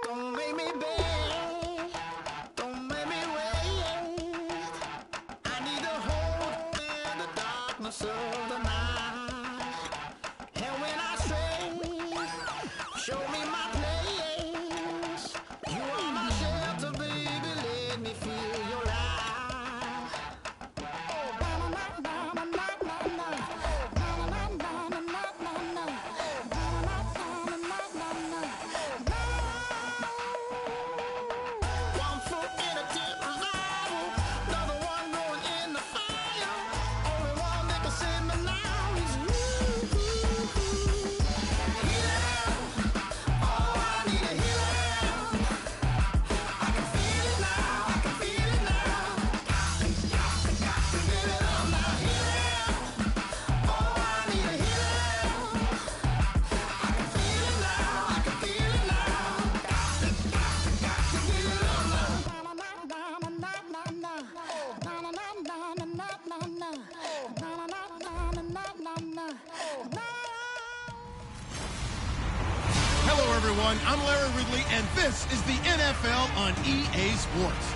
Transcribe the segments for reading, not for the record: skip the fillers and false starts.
Don't make me beg, don't make me wait. I need to hold in the darkness of the night. And when I stray, show me my place. You are my shelter, baby, let me feel your light. One foot in a deep revival, another one going in the fire. Only one that can save me now is you. Healing, oh, I need a healing. I can feel it now, I can feel it now. Got to get it up now. Healing, oh, I need a healing. I can feel it now, I can feel it now. Got to get it up now. Hello, everyone. I'm Larry Ridley, and this is the NFL on EA Sports.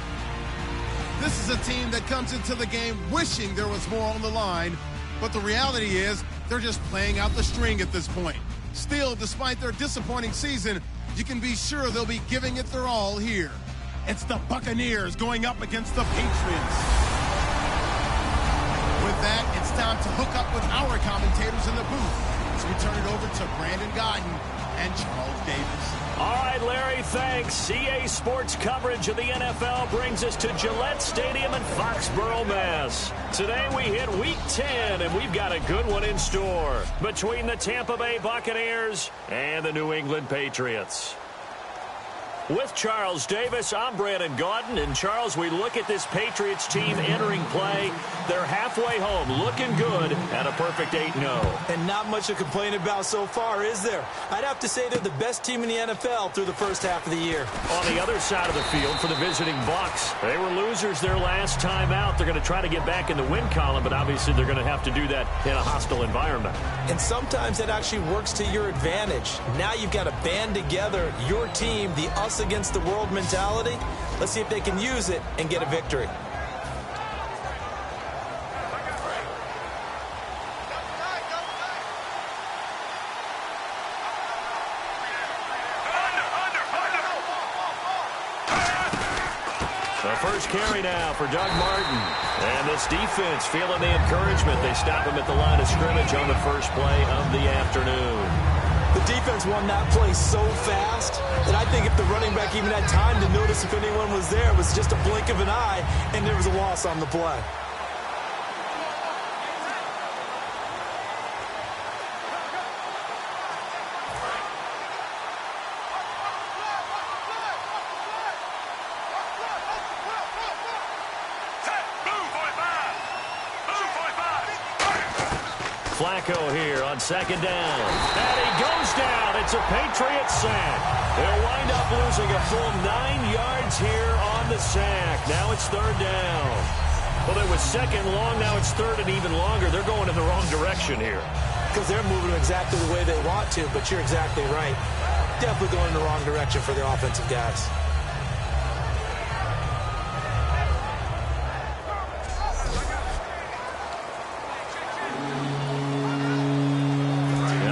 This is a team that comes into the game wishing there was more on the line, but the reality is they're just playing out the string at this point. Still, despite their disappointing season, you can be sure they'll be giving it their all here. It's the Buccaneers going up against the Patriots. With that, it's time to hook up with our commentators in the booth as we turn it over to Brandon Godden and Charles Davis. All right, Larry, thanks. EA Sports coverage of the NFL brings us to Gillette Stadium in Foxborough, Mass. Today we hit Week 10, and we've got a good one in store between the Tampa Bay Buccaneers and the New England Patriots. With Charles Davis, I'm Brandon Gaudin. And, Charles, we look at this Patriots team entering play. They're halfway home, looking good at a perfect 8-0. And not much to complain about so far, is there? I'd have to say they're the best team in the NFL through the first half of the year. On the other side of the field for the visiting Bucs, they were losers their last time out. They're going to try to get back in the win column, but obviously they're going to have to do that in a hostile environment. And sometimes that actually works to your advantage. Now you've got to band together your team, the us against the world mentality. Let's see if they can use it and get a victory. The first carry now for Doug Martin. And this defense feeling the encouragement. They stop him at the line of scrimmage on the first play of the afternoon. The defense won that play so fast that I think if the running back even had time to notice if anyone was there, it was just a blink of an eye, and there was a loss on the play. Flacco here on second down. And he goes down. It's a Patriots sack. They'll wind up losing a full 9 yards here on the sack. Now it's third down. Well, it was second long. Now it's third and even longer. They're going in the wrong direction here. Because they're moving exactly the way they want to, but you're exactly right. Definitely going in the wrong direction for their offensive guys.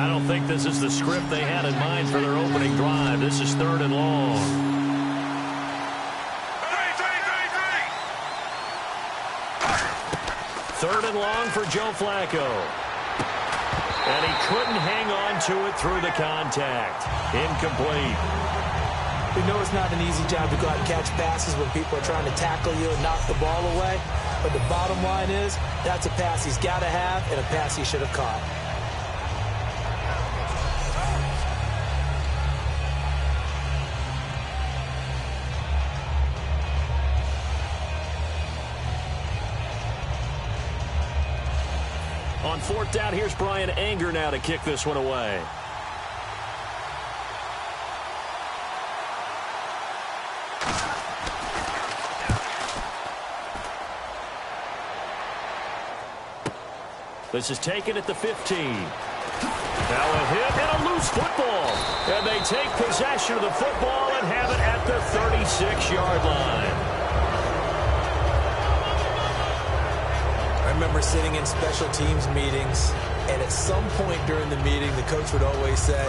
I think this is the script they had in mind for their opening drive. This is third and long. Third and long for Joe Flacco. And he couldn't hang on to it through the contact. Incomplete. We know it's not an easy job to go out and catch passes when people are trying to tackle you and knock the ball away. But the bottom line is, that's a pass he's got to have and a pass he should have caught. On fourth down, here's Brian Anger now to kick this one away. This is taken at the 15. Now a hit and a loose football. And they take possession of the football and have it at the 36-yard line. I remember sitting in special teams meetings, and at some point during the meeting, the coach would always say,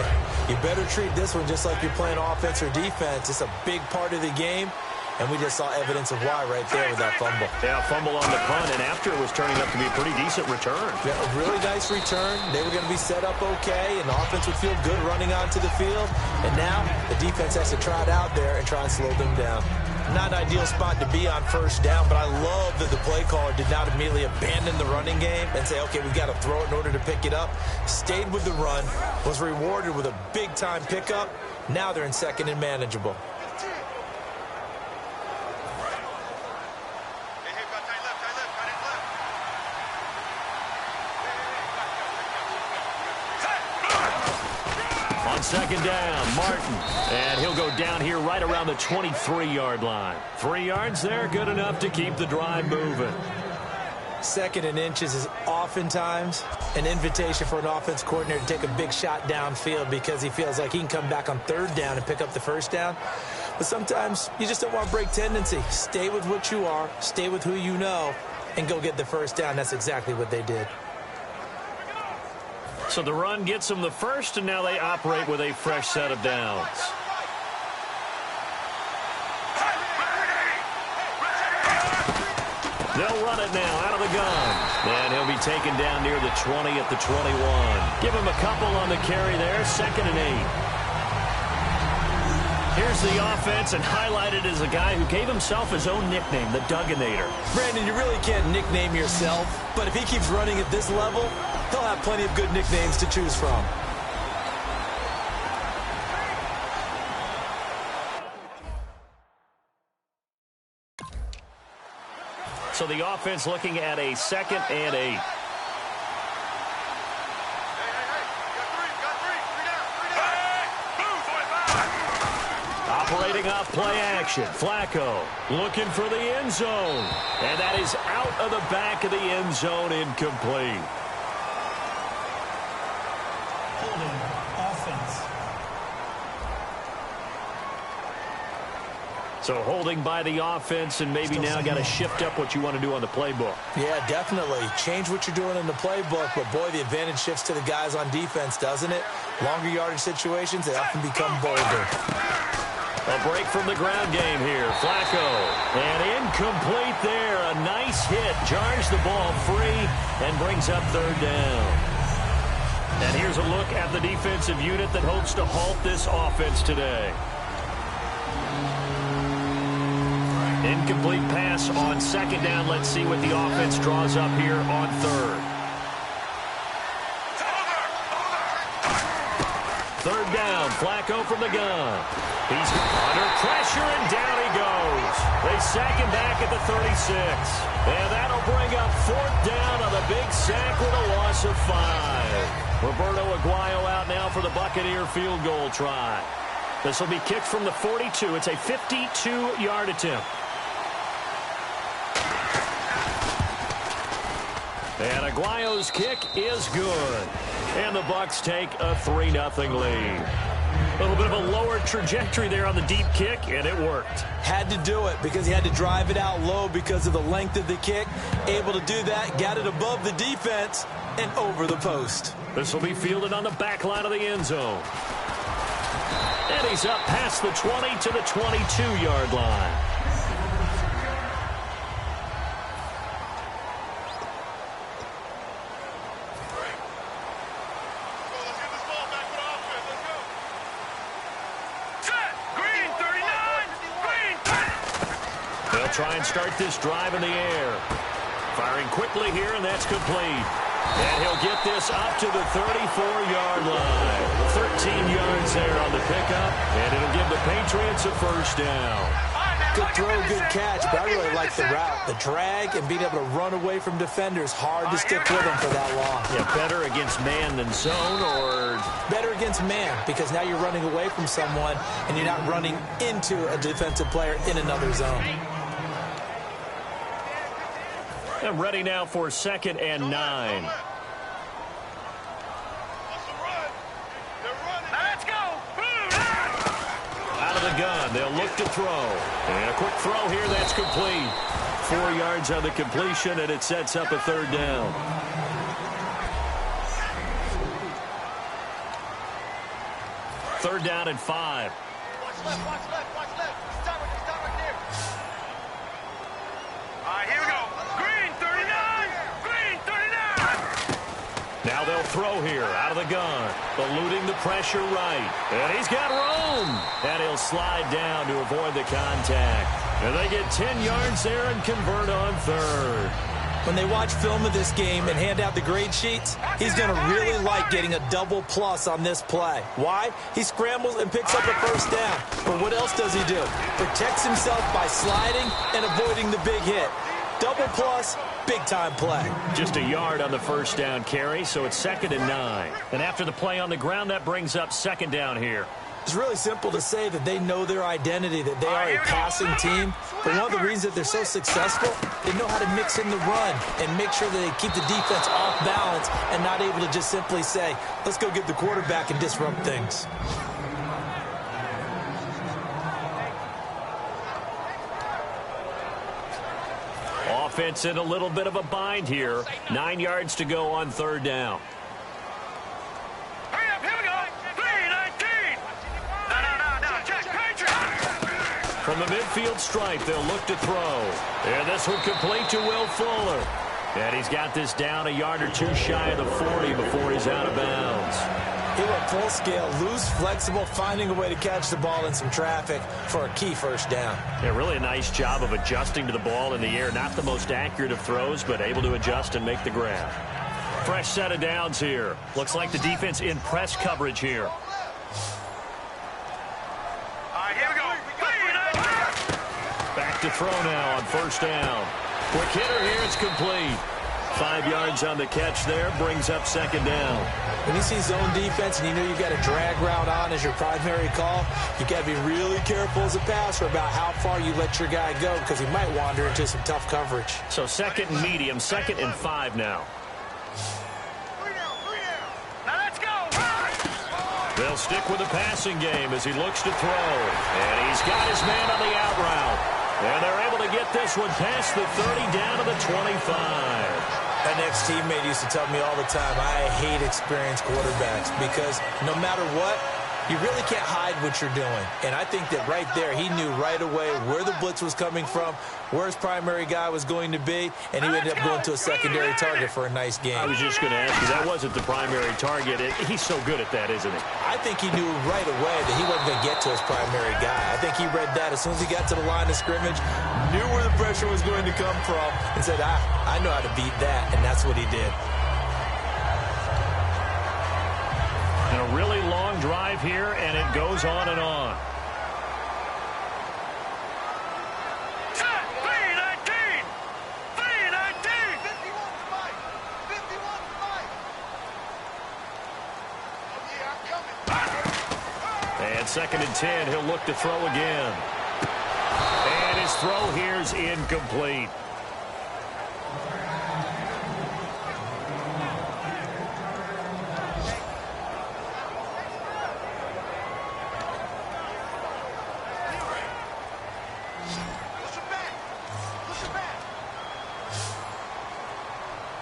you better treat this one just like you're playing offense or defense. It's a big part of the game. And we just saw evidence of why right there with that fumble. Yeah, fumble on the punt, and after it was turning up to be a pretty decent return. Yeah, a really nice return. They were going to be set up okay, and the offense would feel good running onto the field. And now the defense has to try it out there and try and slow them down. Not an ideal spot to be on first down, but I love that the play caller did not immediately abandon the running game and say, okay, we've got to throw it in order to pick it up. Stayed with the run, was rewarded with a big-time pickup. Now they're in second and manageable. Second down, Martin. And he'll go down here right around the 23-yard line. 3 yards there, good enough to keep the drive moving. Second and inches is oftentimes an invitation for an offense coordinator to take a big shot downfield because he feels like he can come back on third down and pick up the first down. But sometimes you just don't want to break tendency. Stay with what you are, stay with who you know, and go get the first down. That's exactly what they did. So the run gets them the first, and now they operate with a fresh set of downs. They'll run it now out of the gun. And he'll be taken down near the 20 at the 21. Give him a couple on the carry there, 2nd and 8. Here's the offense, and highlighted as a guy who gave himself his own nickname, the Dugginator. Brandon, you really can't nickname yourself, but if he keeps running at this level, he'll have plenty of good nicknames to choose from. So the offense looking at a 2nd and 8. Operating off play action. Flacco looking for the end zone. And that is out of the back of the end zone, incomplete. Holding offense. So holding by the offense, and maybe now got to shift up what you want to do on the playbook. Yeah, definitely. Change what you're doing in the playbook, but boy, the advantage shifts to the guys on defense, doesn't it? Longer yardage situations, they often become bolder. A break from the ground game here. Flacco. And incomplete there. A nice hit. Jars the ball free and brings up 3rd down. And here's a look at the defensive unit that hopes to halt this offense today. Incomplete pass on 2nd down. Let's see what the offense draws up here on 3rd. 3rd down. Flacco from the gun. He's under pressure, and down he goes. They sack him back at the 36. And that'll bring up 4th down on the big sack with a loss of 5. Roberto Aguayo out now for the Buccaneer field goal try. This will be kicked from the 42. It's a 52-yard attempt. And Aguayo's kick is good. And the Bucs take a 3-0 lead. A little bit of a lower trajectory there on the deep kick, and it worked. Had to do it because he had to drive it out low because of the length of the kick. Able to do that, got it above the defense and over the post. This will be fielded on the back line of the end zone. And he's up past the 20 to the 22-yard line. Try and start this drive in the air. Firing quickly here, and that's complete. And he'll get this up to the 34-yard line. 13 yards there on the pickup, and it'll give the Patriots a 1st down. Good throw, good catch, but I really like the route. The drag and being able to run away from defenders. Hard to stick with them for that long. Yeah, better against man than zone, or? Better against man, because now you're running away from someone, and you're not running into a defensive player in another zone. And ready now for 2nd and 9. the gun. They'll look to throw. And a quick throw here. That's complete. 4 yards on the completion, and it sets up a third down. Third down and 5. Watch left, watch left, watch left. Stop right there. All right, here we go. Green 39! Green 39! Now they'll throw here out of the gun. Eluding the pressure right. And he's got room. And he'll slide down to avoid the contact. And they get 10 yards there and convert on third. When they watch film of this game and hand out the grade sheets, he's going to really like getting a double plus on this play. Why? He scrambles and picks up a first down. But what else does he do? Protects himself by sliding and avoiding the big hit. Double plus, big-time play. Just a yard on the first down carry, so it's 2nd and 9. And after the play on the ground, that brings up 2nd down here. It's really simple to say that they know their identity, that they are a passing team. But one of the reasons that they're so successful, they know how to mix in the run and make sure that they keep the defense off balance and not able to just simply say, let's go get the quarterback and disrupt things. Offense in a little bit of a bind here. 9 yards to go on third down. Hurry up, here we go. 3-19. No, check, Patriot. From the midfield stripe, they'll look to throw. And this one complete to Will Fuller. And he's got this down a yard or two shy of the 40 before he's out of bounds. He went full scale, loose, flexible, finding a way to catch the ball in some traffic for a key first down. Yeah, really a nice job of adjusting to the ball in the air. Not the most accurate of throws, but able to adjust and make the grab. Fresh set of downs here. Looks like the defense in press coverage here. All right, here we go. 3-19. Back to throw now on first down. Quick hitter here, it's complete. 5 yards on the catch there, brings up 2nd down. When you see zone defense and you know you've got a drag route on as your primary call, you got to be really careful as a passer about how far you let your guy go because he might wander into some tough coverage. So 2nd and medium, 2nd and 5 now. Now let's go. They'll stick with the passing game as he looks to throw. And he's got his man on the out route. And they're able to get this one past the 30 down to the 25. An ex-teammate used to tell me all the time, I hate experienced quarterbacks because no matter what, you really can't hide what you're doing. And I think that right there, he knew right away where the blitz was coming from, where his primary guy was going to be, and he ended up going to a secondary target for a nice game. I was just going to ask you, that wasn't the primary target. He's so good at that, isn't he? I think he knew right away that he wasn't going to get to his primary guy. I think he read that as soon as he got to the line of scrimmage, knew where the pressure was going to come from, and said, I know how to beat that, and that's what he did. And a really long drive here, and it goes on and on. Set. 3-19. 3-19. 51-5. And 2nd and 10, he'll look to throw again. And his throw here's incomplete.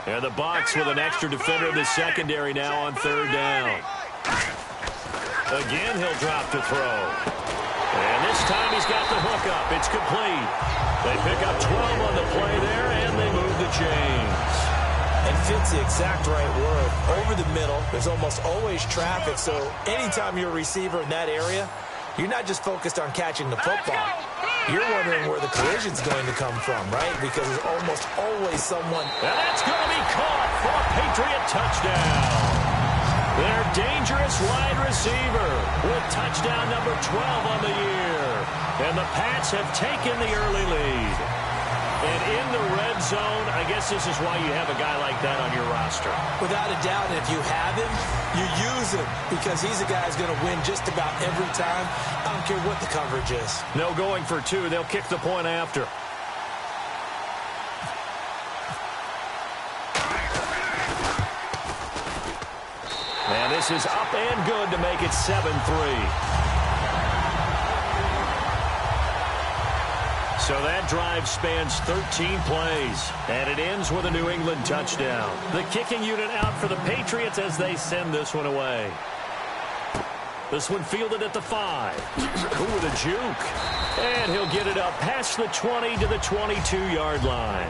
And the Bucs with an extra defender in the secondary now on third down. Again, he'll drop to throw. And this time he's got the hook up. It's complete. They pick up 12 on the play there, and they move the chains. And fits the exact right word. Over the middle, there's almost always traffic, so anytime you're a receiver in that area, you're not just focused on catching the football. You're wondering where the collision's going to come from, right? Because there's almost always someone. And that's going to be caught for a Patriot touchdown. Their dangerous wide receiver with touchdown number 12 on the year. And the Pats have taken the early lead. And in the red zone, I guess this is why you have a guy like that on your roster. Without a doubt, and if you have him, you use him because he's a guy who's going to win just about every time. I don't care what the coverage is. No going for two. They'll kick the point after. And this is up and good to make it 7-3. So that drive spans 13 plays, and it ends with a New England touchdown. The kicking unit out for the Patriots as they send this one away. This one fielded at the 5. Ooh, with a juke. And he'll get it up past the 20 to the 22-yard line.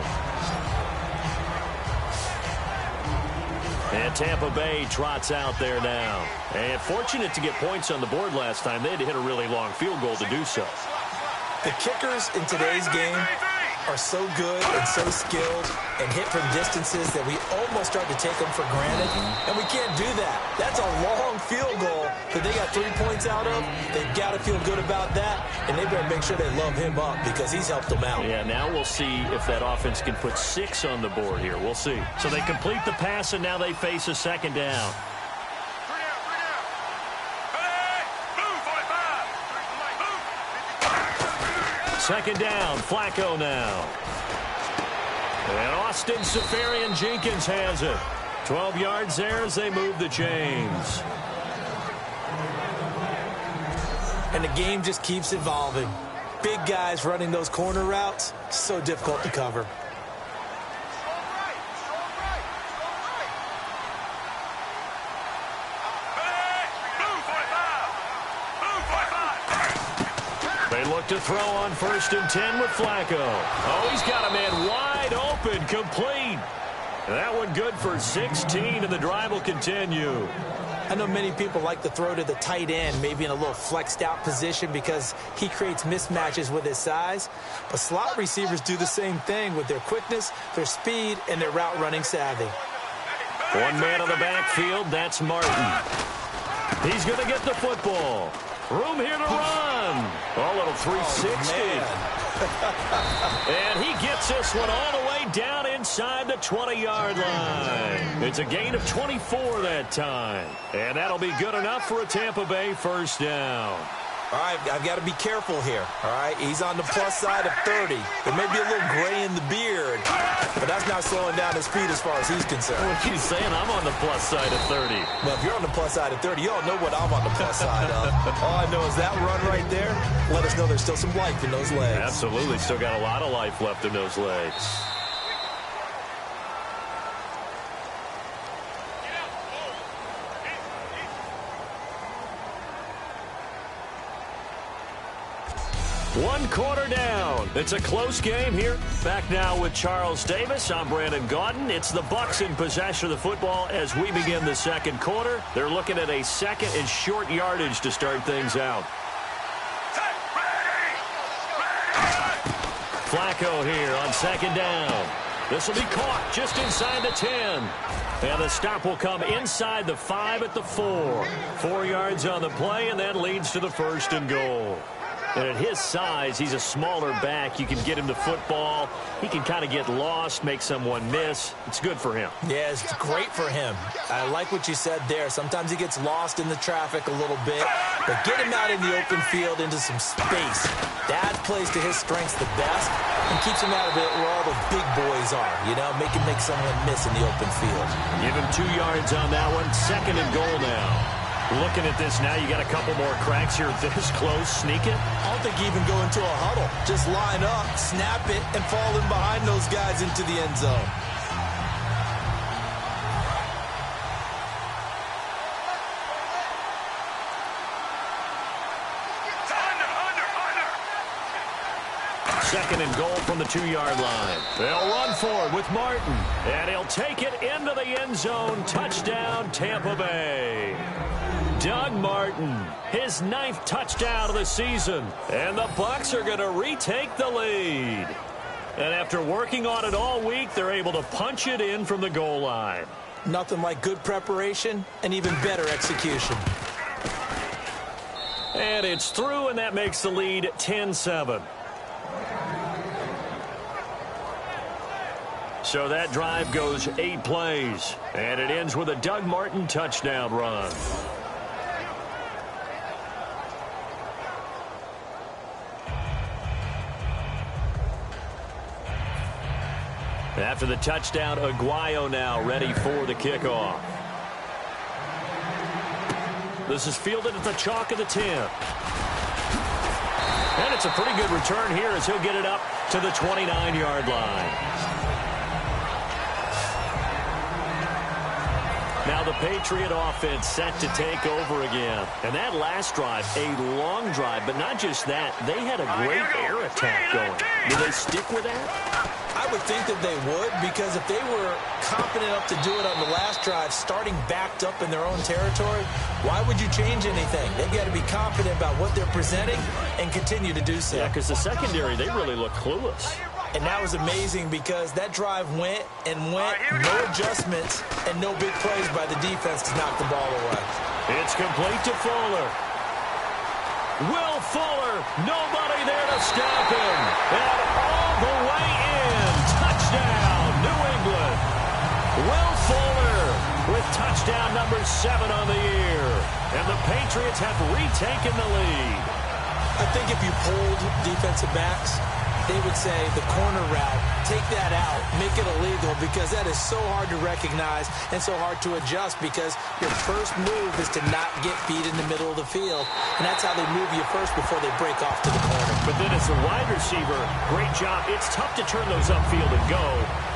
And Tampa Bay trots out there now. And fortunate to get points on the board last time. They had to hit a really long field goal to do so. The kickers in today's game are so good and so skilled and hit from distances that we almost start to take them for granted, and we can't do that. That's a long field goal that they got 3 points out of. They've got to feel good about that, and they better make sure they love him up because he's helped them out. Yeah, now we'll see if that offense can put 6 on the board here. We'll see. So they complete the pass, and now they face a second down. Second down, Flacco now. And Austin Seferian-Jenkins has it. 12 yards there as they move the chains. And the game just keeps evolving. Big guys running those corner routes, so difficult to cover. To throw on 1st and 10 with Flacco. Oh, he's got a man wide open, complete. That one good for 16, and the drive will continue. I know many people like to throw to the tight end, maybe in a little flexed out position because he creates mismatches with his size. But slot receivers do the same thing with their quickness, their speed, and their route running savvy. One man on the backfield, that's Martin. He's going to get the football. Room here to run. Oh, a little 360. And he gets this one all the way down inside the 20-yard line. It's a gain of 24 that time. And that'll be good enough for a Tampa Bay first down. All right, I've got to be careful here, all right? He's on the plus side of 30. There may be a little gray in the beard, but that's not slowing down his speed as far as he's concerned. What are you saying? I'm on the plus side of 30. Well, if you're on the plus side of 30, you all know what I'm on the plus side of. All I know is that run right there, let us know there's still some life in those legs. Absolutely. Still got a lot of life left in those legs. One quarter down. It's a close game here. Back now with Charles Davis. I'm Brandon Gaudin. It's the Bucs in possession of the football as we begin the second quarter. They're looking at a second and short yardage to start things out. Flacco here on second down. This will be caught just inside the 10. And the stop will come inside the 5 at the 4. 4 yards on the play, and that leads to the 1st and goal. And at his size, he's a smaller back. You can get him the football. He can kind of get lost, make someone miss. It's good for him. Yeah, it's great for him. I like what you said there. Sometimes he gets lost in the traffic a little bit. But get him out in the open field into some space. That plays to his strengths the best and keeps him out of it where all the big boys are. You know, make him make someone miss in the open field. Give him 2 yards on that one. 2nd and goal now. Looking at this now, you got a couple more cracks here this close. Sneak it. I don't think you even go into a huddle. Just line up, snap it, and fall in behind those guys into the end zone. Second and goal from the 2-yard line. They'll run forward with Martin. And he'll take it into the end zone. Touchdown, Tampa Bay. Doug Martin, his 9th touchdown of the season. And the Bucs are going to retake the lead. And after working on it all week, they're able to punch it in from the goal line. Nothing like good preparation and even better execution. And it's through, and that makes the lead 10-7. So that drive goes 8 plays, and it ends with a Doug Martin touchdown run. After the touchdown, Aguayo now ready for the kickoff. This is fielded at the chalk of the 10. And it's a pretty good return here as he'll get it up to the 29-yard line. Now the Patriot offense set to take over again. And that last drive, a long drive, but not just that. They had a great air attack going. Will they stick with that? I would think that they would, because if they were confident enough to do it on the last drive, starting backed up in their own territory, why would you change anything? They've got to be confident about what they're presenting and continue to do so. Yeah, because the secondary, they really look clueless. And that was amazing because that drive went and went, no adjustments, and no big plays by the defense to knock the ball away. It's complete to Fuller. Will Fuller, nobody there to stop him. And all the way in, touchdown, New England. Will Fuller with touchdown number 7 on the year. And the Patriots have retaken the lead. I think if you pulled defensive backs, they would say the corner route, take that out, make it illegal, because that is so hard to recognize and so hard to adjust, because your first move is to not get beat in the middle of the field, and that's how they move you first before they break off to the corner. But then as a wide receiver, great job. It's tough to turn those upfield and go,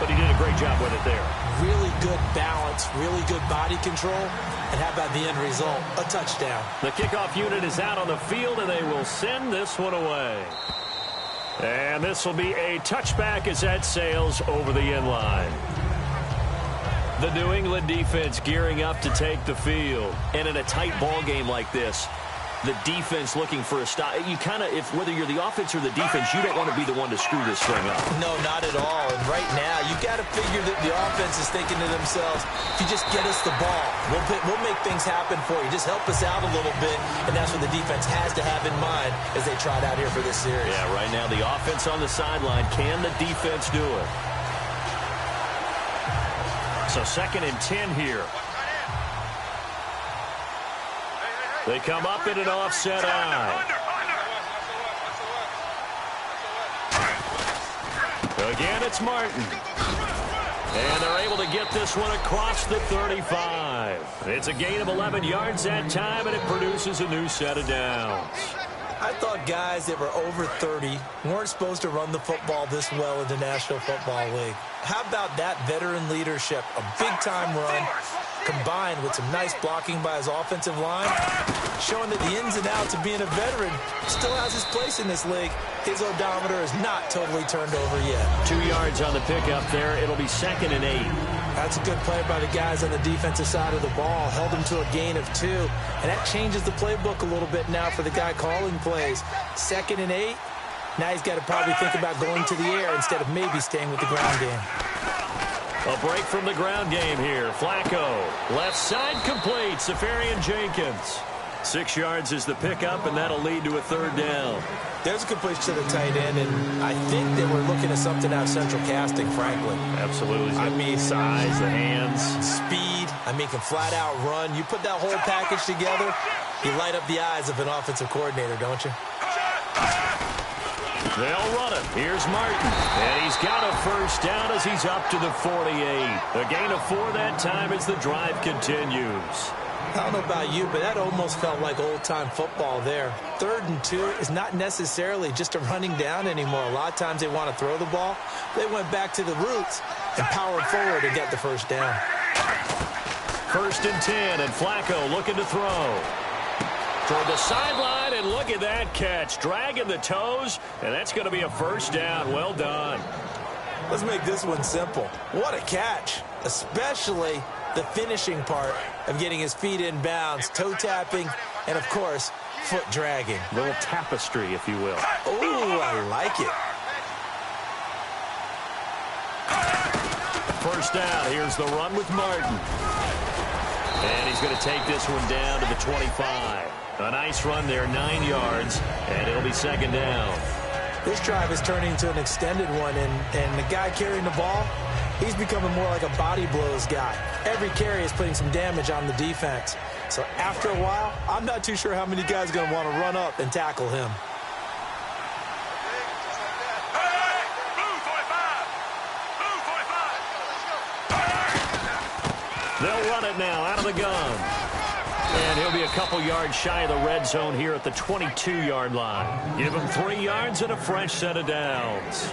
but he did a great job with it there. Really good balance, really good body control, and how about the end result? A touchdown. The kickoff unit is out on the field, and they will send this one away. And this will be a touchback as that sails over the end line. The New England defense gearing up to take the field. And in a tight ball game like this, the defense looking for a stop. You kind of, whether you're the offense or the defense, you don't want to be the one to screw this thing up. No, not at all. And right now, you got to figure that the offense is thinking to themselves, if you just get us the ball, we'll make things happen for you. Just help us out a little bit. And that's what the defense has to have in mind as they trot out here for this series. Yeah, right now the offense on the sideline. Can the defense do it? So 2nd and 10 here. They come up in an offset eye. Again, it's Martin. And they're able to get this one across the 35. It's a gain of 11 yards that time, and it produces a new set of downs. I thought guys that were over 30 weren't supposed to run the football this well in the National Football League. How about that veteran leadership? A big-time run, combined with some nice blocking by his offensive line, showing that the ins and outs of being a veteran still has his place in this league. His odometer is not totally turned over yet. 2 yards on the pickup there. It'll be 2nd and 8. That's a good play by the guys on the defensive side of the ball. Held him to a gain of 2. And that changes the playbook a little bit now for the guy calling plays. 2nd and 8. Now he's got to probably think about going to the air instead of maybe staying with the ground game. A break from the ground game here. Flacco, left side complete. Safarian Jenkins. 6 yards is the pickup, and that'll lead to a 3rd down. There's a completion to the tight end, and I think they were looking at something out of central casting, frankly. Absolutely. I mean, size, the hands. Speed. I mean, can flat out run. You put that whole package together, you light up the eyes of an offensive coordinator, don't you? They'll run it. Here's Martin. And he's got a 1st down as he's up to the 48. A gain of 4 that time as the drive continues. I don't know about you, but that almost felt like old-time football there. 3rd and 2 is not necessarily just a running down anymore. A lot of times they want to throw the ball. They went back to the roots and powered forward and got the 1st down. 1st and 10, and Flacco looking to throw. Toward the sideline, and look at that catch. Dragging the toes, and that's going to be a 1st down. Well done. Let's make this one simple. What a catch, especially the finishing part of getting his feet in bounds, toe tapping, and, of course, foot dragging. A little tapestry, if you will. Oh, I like it. 1st down. Here's the run with Martin. And he's going to take this one down to the 25. A nice run there, 9 yards, and it'll be 2nd down. This drive is turning into an extended one, and the guy carrying the ball, he's becoming more like a body blows guy. Every carry is putting some damage on the defense. So after a while, I'm not too sure how many guys are going to want to run up and tackle him. They'll run it now out of the gun. And he'll be a couple yards shy of the red zone here at the 22-yard line. Give him 3 yards and a fresh set of downs.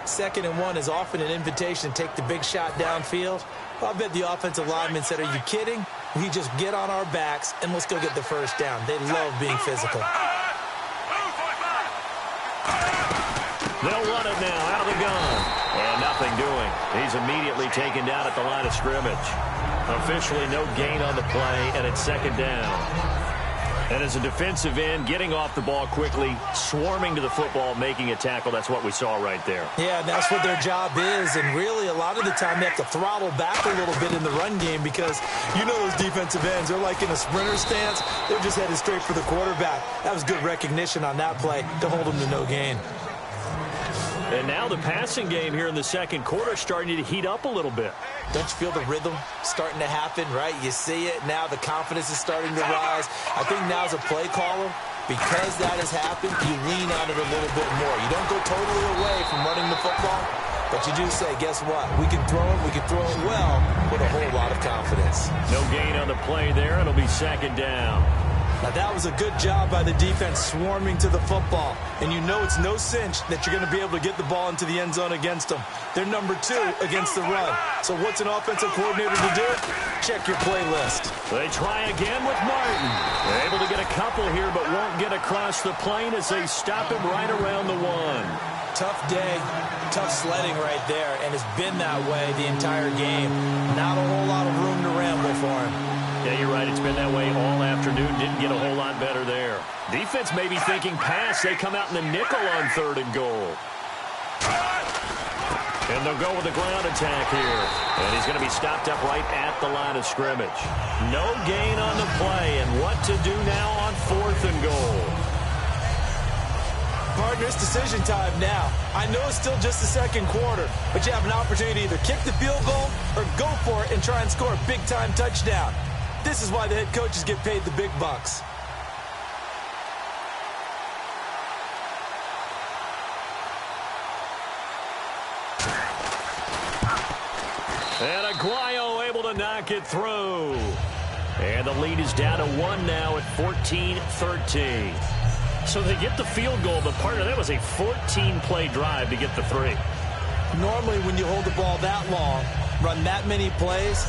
2nd and 1 is often an invitation to take the big shot downfield. Well, I bet the offensive lineman said, "Are you kidding? We just get on our backs and let's go get the first down." They love being physical. They'll run it now out of the gun. And nothing doing. He's immediately taken down at the line of scrimmage. Officially no gain on the play, and it's 2nd down. And as a defensive end, getting off the ball quickly, swarming to the football, making a tackle, that's what we saw right there. Yeah, that's what their job is, and really a lot of the time they have to throttle back a little bit in the run game because you know those defensive ends, they're like in a sprinter stance. They're just headed straight for the quarterback. That was good recognition on that play to hold them to no gain. And now the passing game here in the 2nd quarter starting to heat up a little bit. Don't you feel the rhythm starting to happen, right? You see it now. The confidence is starting to rise. I think now as a play caller, because that has happened, you lean on it a little bit more. You don't go totally away from running the football, but you do say, guess what? We can throw it. We can throw it well with a whole lot of confidence. No gain on the play there. It'll be 2nd down. Now, that was a good job by the defense swarming to the football. And you know it's no cinch that you're going to be able to get the ball into the end zone against them. They're number 2 against the run. So what's an offensive coordinator to do? Check your playlist. They try again with Martin. They're able to get a couple here, but won't get across the plane as they stop him right around the 1. Tough day, tough sledding right there, and it's been that way the entire game. Not a whole lot of room to ramble for him. Yeah, you're right. It's been that way all afternoon. Didn't get a whole lot better there. Defense may be thinking pass. They come out in the nickel on 3rd and goal. And they'll go with the ground attack here. And he's going to be stopped up right at the line of scrimmage. No gain on the play. And what to do now on 4th and goal? Partners, decision time now. I know it's still just the 2nd quarter, but you have an opportunity to either kick the field goal or go for it and try and score a big-time touchdown. This is why the head coaches get paid the big bucks. And Aguayo able to knock it through. And the lead is down to 1 now at 14-13. So they get the field goal, but part of that was a 14-play drive to get the 3. Normally when you hold the ball that long, run that many plays,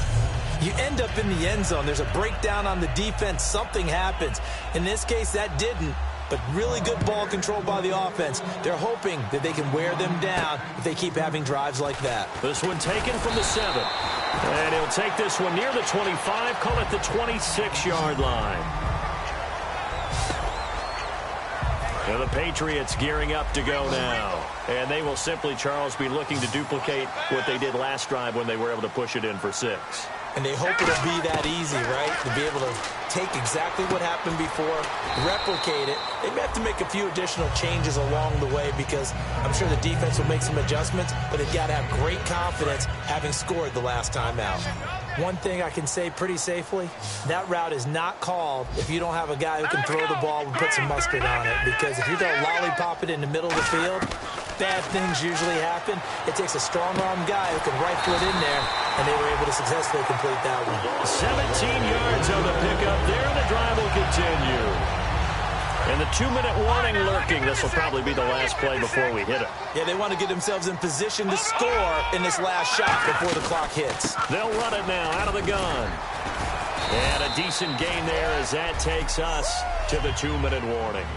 you end up in the end zone. There's a breakdown on the defense. Something happens. In this case, that didn't. But really good ball control by the offense. They're hoping that they can wear them down if they keep having drives like that. This one taken from the 7. And he'll take this one near the 25, call it the 26-yard line. And the Patriots gearing up to go now. And they will simply, Charles, be looking to duplicate what they did last drive when they were able to push it in for 6. And they hope it'll be that easy, right? To be able to take exactly what happened before, replicate it. They may have to make a few additional changes along the way because I'm sure the defense will make some adjustments, but they've got to have great confidence having scored the last time out. One thing I can say pretty safely, that route is not called if you don't have a guy who can throw the ball and put some mustard on it. Because if you're going to lollipop it in the middle of the field, bad things usually happen. It takes a strong-arm guy who can rifle it in there, and they were able to successfully complete that one. 17 yards on the pickup there, and the drive will continue. And the 2-minute warning lurking. This will probably be the last play before we hit it. Yeah, they want to get themselves in position to score in this last shot before the clock hits. They'll run it now out of the gun. And a decent gain there as that takes us to the 2-minute warning.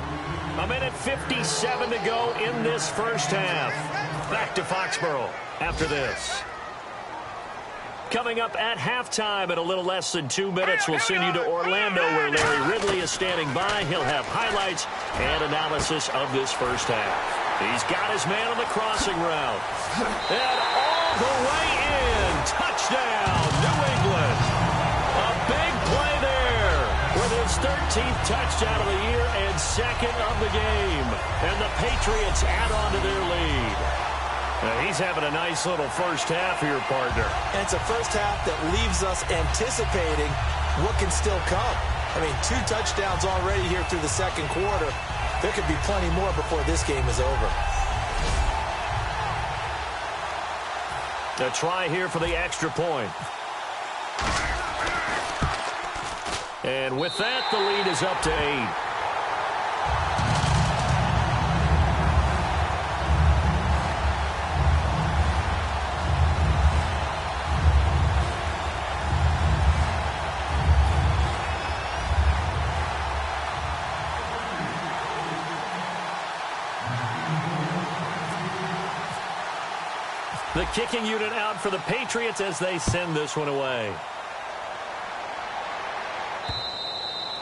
1:57 to go in this first half. Back to Foxborough after this. Coming up at halftime in a little less than 2 minutes, we'll send you to Orlando where Larry Ridley is standing by. He'll have highlights and analysis of this first half. He's got his man on the crossing route. And all the way in. Touchdown, New England. A big play there with his 13th touchdown of the year and 2nd of the game. And the Patriots add on to their lead. He's having a nice little first half here, partner. And it's a first half that leaves us anticipating what can still come. I mean, 2 touchdowns already here through the 2nd quarter. There could be plenty more before this game is over. A try here for the extra point. And with that, the lead is up to 8. The kicking unit out for the Patriots as they send this one away.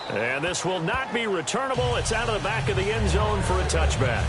And this will not be returnable. It's out of the back of the end zone for a touchback.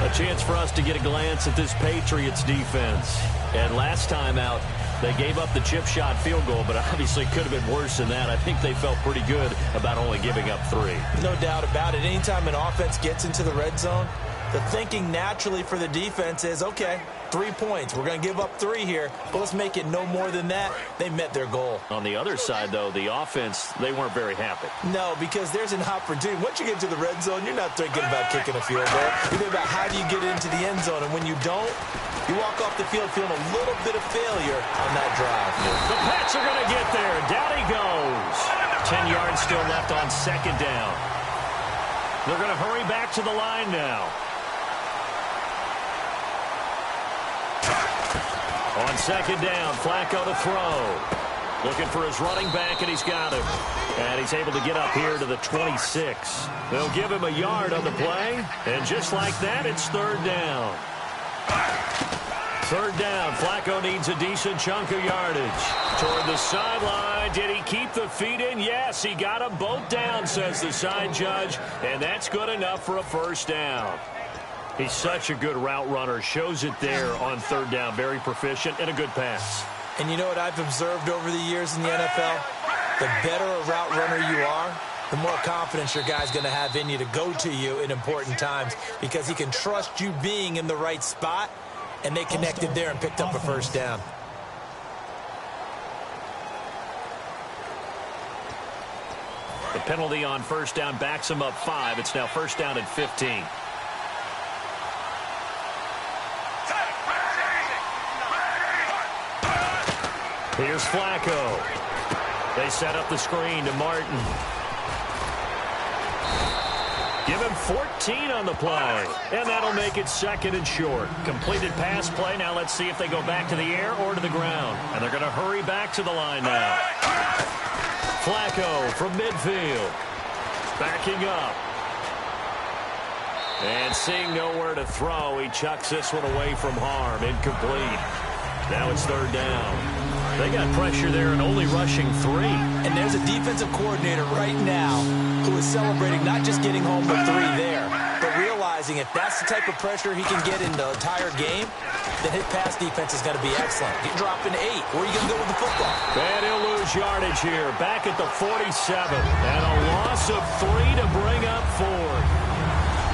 A chance for us to get a glance at this Patriots defense. And last time out, they gave up the chip shot field goal, but obviously could have been worse than that. I think they felt pretty good about only giving up 3. No doubt about it. Anytime an offense gets into the red zone, the thinking naturally for the defense is, okay, 3 points. We're going to give up 3 here, but let's make it no more than that. They met their goal. On the other side, though, the offense, they weren't very happy. No, because there's an opportunity. Once you get to the red zone, you're not thinking about kicking a field goal. You're thinking about how do you get into the end zone, and when you don't, you walk off the field feeling a little bit of failure on that drive. The Pats are going to get there. Down he goes. 10 yards still left on second down. They're going to hurry back to the line now. On second down, Flacco to throw. Looking for his running back, and he's got him. And he's able to get up here to the 26. They'll give him a yard on the play. And just like that, it's third down. Third down, Flacco needs a decent chunk of yardage. Toward the sideline, did he keep the feet in? Yes, he got them both down, says the side judge. And that's good enough for a first down. He's such a good route runner. Shows it there on third down. Very proficient and a good pass. And you know what I've observed over the years in the NFL? The better a route runner you are, the more confidence your guy's going to have in you to go to you in important times because he can trust you being in the right spot, and they connected there and picked up a first down. The penalty on first down backs him up 5. It's now first down and 15. Here's Flacco. They set up the screen to Martin. Give him 14 on the play. And that'll make it second and short. Completed pass play. Now let's see if they go back to the air or to the ground. And they're going to hurry back to the line now. Flacco from midfield. Backing up. And seeing nowhere to throw, he chucks this one away from harm. Incomplete. Now it's third down. They got pressure there and only rushing 3. And there's a defensive coordinator right now who is celebrating not just getting home with 3 there, but realizing if that's the type of pressure he can get in the entire game, then his pass defense is going to be excellent. You're dropping 8. Where are you going to go with the football? And he'll lose yardage here. Back at the 47. And a loss of 3 to bring up 4.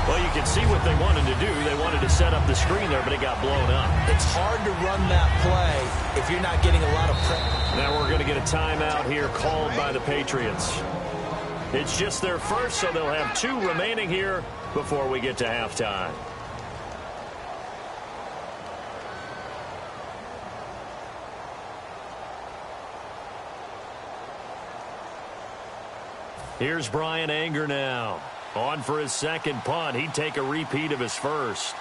Well, you can see what they wanted to do. They wanted to set up the screen there, but it got blown up. It's hard to run that play if you're not getting a lot of pressure. Now we're going to get a timeout here called by the Patriots. It's just their first, so they'll have 2 remaining here before we get to halftime. Here's Brian Anger now. On for his second punt. He'd take a repeat of his first.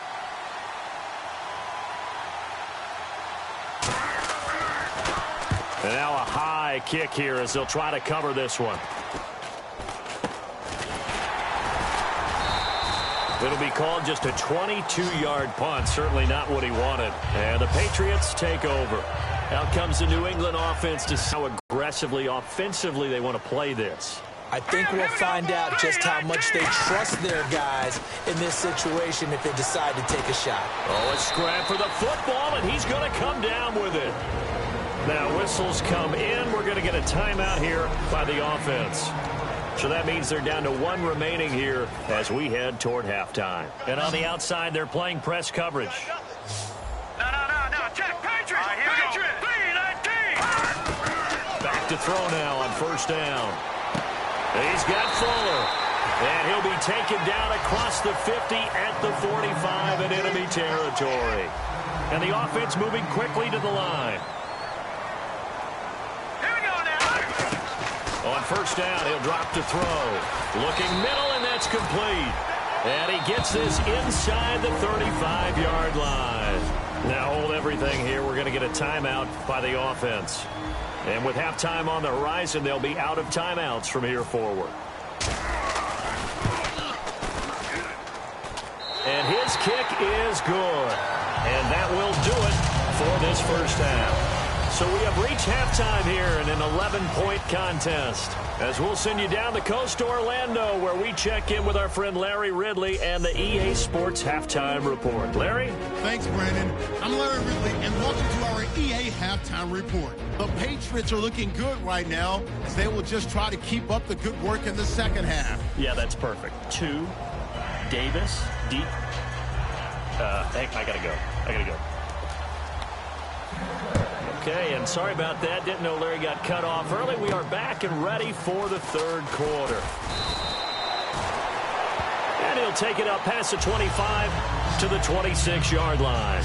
And now a high kick here as they'll try to cover this one. It'll be called just a 22-yard punt. Certainly not what he wanted. And the Patriots take over. Out comes the New England offense to see how aggressively, offensively they want to play this. I think we'll find out just how much they trust their guys in this situation if they decide to take a shot. Oh, a scrap for the football, and he's going to come down with it. Now, whistles come in. We're going to get a timeout here by the offense. So that means they're down to 1 remaining here as we head toward halftime. And on the outside, they're playing press coverage. No. Check. Patriots. Patriots. 3-19. Back to throw now on first down. He's got Fuller. And he'll be taken down across the 50 at the 45 in enemy territory. And the offense moving quickly to the line. Here we go now. On first down, he'll drop to throw. Looking middle, and that's complete. And he gets this inside the 35-yard line. Now hold everything here. We're going to get a timeout by the offense. And with halftime on the horizon, they'll be out of timeouts from here forward. And his kick is good. And that will do it for this first half. So we have reached halftime here in an 11-point contest. As we'll send you down the coast to Orlando, where we check in with our friend Larry Ridley and the EA Sports Halftime Report. Larry? Thanks, Brandon. I'm Larry Ridley, and welcome to our EA Halftime Report. The Patriots are looking good right now, as they will just try to keep up the good work in the second half. Yeah, that's perfect. 2, Davis, deep. I gotta go. Okay, and sorry about that. Didn't know Larry got cut off early. We are back and ready for the third quarter. And he'll take it up past the 25 to the 26-yard line.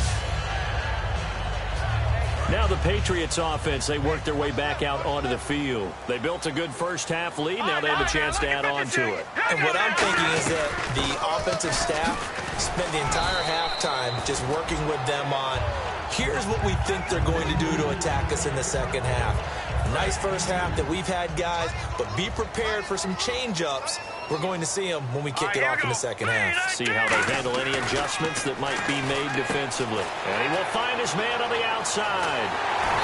Now the Patriots offense, they worked their way back out onto the field. They built a good first-half lead. Now they have a chance to add on to it. And what I'm thinking is that the offensive staff spent the entire halftime just working with them on, here's what we think they're going to do to attack us in the second half. Nice first half that we've had, guys, but be prepared for some change-ups. We're going to see them when we kick it off in the second half. See how they handle any adjustments that might be made defensively. And he will find his man on the outside.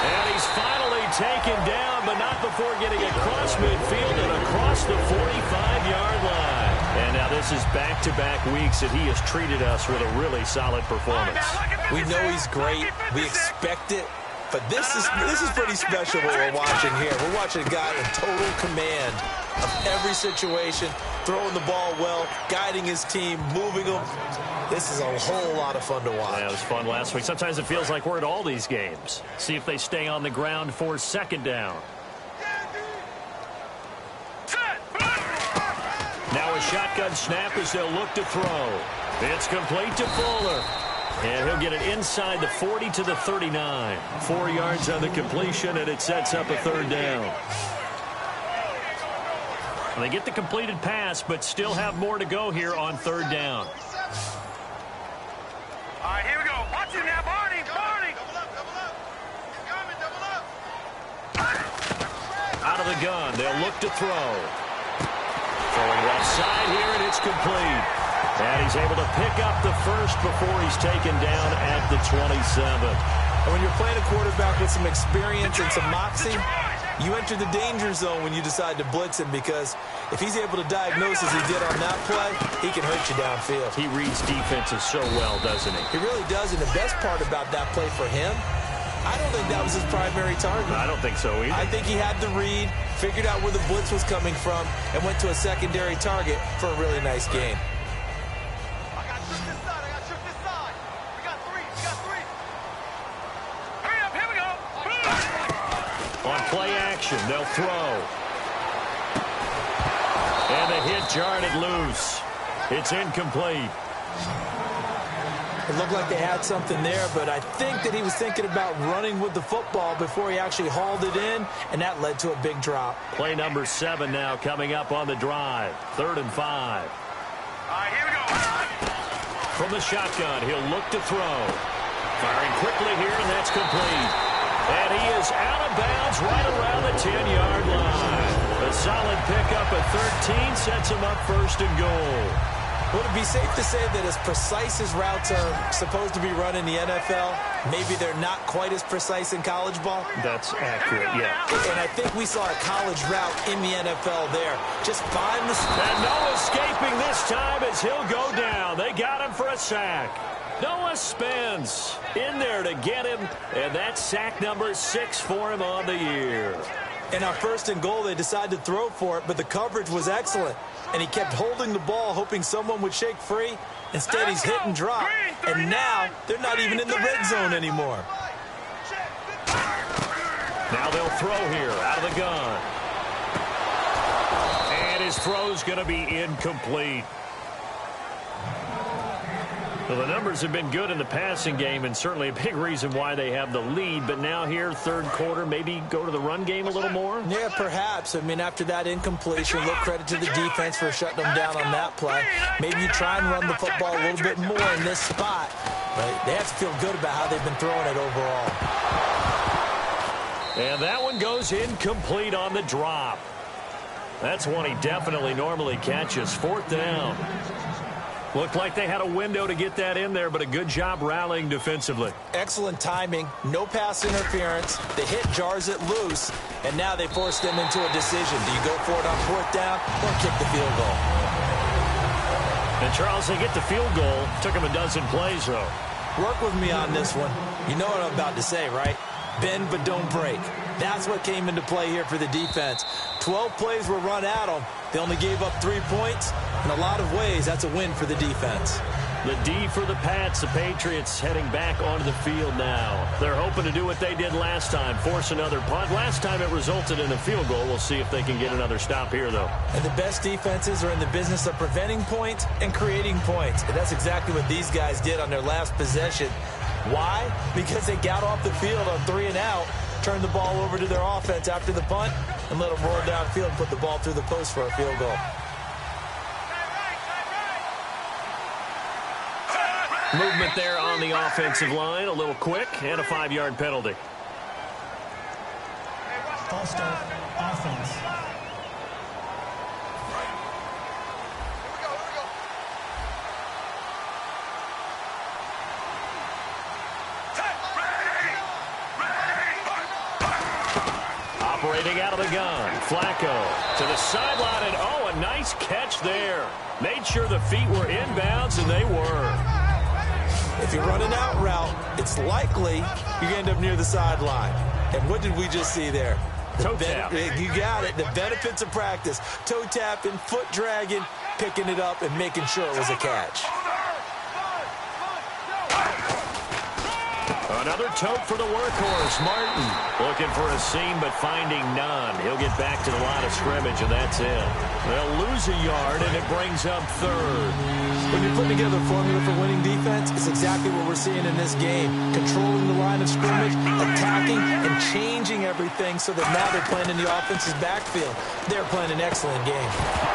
And he's finally taken down, but not before getting across midfield and across the 45-yard line. And now this is back-to-back weeks that he has treated us with a really solid performance. We know he's great. We expect it. But this is pretty special what we're watching here. We're watching a guy in total command of every situation, throwing the ball well, guiding his team, moving them. This is a whole lot of fun to watch. Yeah, it was fun last week. Sometimes it feels like we're at all these games. See if they stay on the ground for second down. Now a shotgun snap as they'll look to throw. It's complete to Fuller. And he'll get it inside the 40 to the 39. 4 yards on the completion, and it sets up a third down. They get the completed pass, but still have more to go here on third down. All right, here we go. Watch it now, Barney. Out of the gun, they'll look to throw. Throwing left side here, and it's complete. And he's able to pick up the first before he's taken down at the 27. And when you're playing a quarterback with some experience and some moxie, you enter the danger zone when you decide to blitz him, because if he's able to diagnose as he did on that play, he can hurt you downfield. He reads defenses so well, doesn't he? He really does, and the best part about that play for him, I don't think that was his primary target. I don't think so either. I think he had the read, figured out where the blitz was coming from, and went to a secondary target for a really nice game. Play action, they'll throw. And the hit jarred it loose. It's incomplete. It looked like they had something there, but I think that he was thinking about running with the football before he actually hauled it in, and that led to a big drop. Play number 7 now coming up on the drive. 3rd and 5. All right, here we go. From the shotgun, he'll look to throw. Firing quickly here, and that's complete. And he is out of bounds right around the 10-yard line. A solid pickup at 13 sets him up 1st and goal. Would it be safe to say that as precise as routes are supposed to be run in the NFL, maybe they're not quite as precise in college ball? That's accurate, yeah. And I think we saw a college route in the NFL there. Just find the... And no escaping this time as he'll go down. They got him for a sack. Noah Spence in there to get him, and that's sack number 6 for him on the year. In our 1st and goal, they decided to throw for it, but the coverage was excellent. And he kept holding the ball, hoping someone would shake free. Instead, he's hit and drop. And now, they're not even in the red zone anymore. Now they'll throw here out of the gun. And his throw's going to be incomplete. Well, the numbers have been good in the passing game and certainly a big reason why they have the lead. But now here, third quarter, maybe go to the run game a little more? Yeah, perhaps. I mean, after that incompletion, look, credit to the defense for shutting them down on that play. Maybe you try and run the football a little bit more in this spot. But they have to feel good about how they've been throwing it overall. And that one goes incomplete on the drop. That's one he definitely normally catches. Fourth down. Looked like they had a window to get that in there, but a good job rallying defensively. Excellent timing, no pass interference. The hit jars it loose, and now they force them into a decision. Do you go for it on fourth down or kick the field goal? And, Charles, they get the field goal. Took them a dozen plays, though. Work with me on this one. You know what I'm about to say, right? Bend but don't break. That's what came into play here for the defense. 12 plays were run at them. They only gave up 3 points. In a lot of ways, that's a win for the defense. The D for the Pats. The Patriots heading back onto the field now. They're hoping to do what they did last time, force another punt. Last time it resulted in a field goal. We'll see if they can get another stop here, though. And the best defenses are in the business of preventing points and creating points. And that's exactly what these guys did on their last possession. Why? Because they got off the field on 3 and out, turned the ball over to their offense after the punt, and let them roll downfield and put the ball through the post for a field goal. Movement there on the offensive line, a little quick, and a 5-yard penalty. False start, offense. Operating out of the gun, Flacco to the sideline, and oh, a nice catch there. Made sure the feet were inbounds, and they were. If you run an out route, it's likely you end up near the sideline. And what did we just see there? Toe tap. You got it. The benefits of practice. Toe tapping, foot dragging, picking it up, and making sure it was a catch. Another tote for the workhorse, Martin. Looking for a seam, but finding none. He'll get back to the line of scrimmage, and that's it. They'll lose a yard, and it brings up third. When you're putting together a formula for winning defense, it's exactly what we're seeing in this game. Controlling the line of scrimmage, attacking, and changing everything so that now they're playing in the offense's backfield. They're playing an excellent game.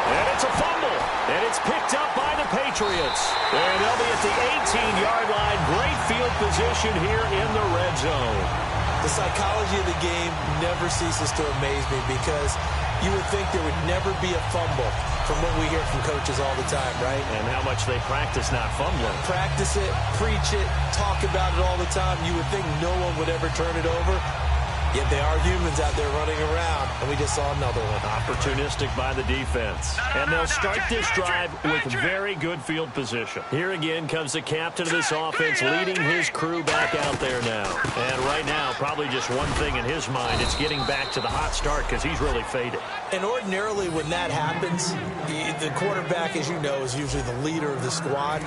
And it's a fumble, and it's picked up by the Patriots. And they'll be at the 18-yard line. Great field position here in the red zone. The psychology of the game never ceases to amaze me because you would think there would never be a fumble from what we hear from coaches all the time, right? And how much they practice not fumbling. Practice it, preach it, talk about it all the time. You would think no one would ever turn it over. Yet they are humans out there running around, and we just saw another one. Opportunistic by the defense. And they'll start this drive with very good field position. Here again comes the captain of this offense leading his crew back out there now. And right now, probably just one thing in his mind. It's getting back to the hot start because he's really faded. And ordinarily when that happens, the quarterback, as you know, is usually the leader of the squad.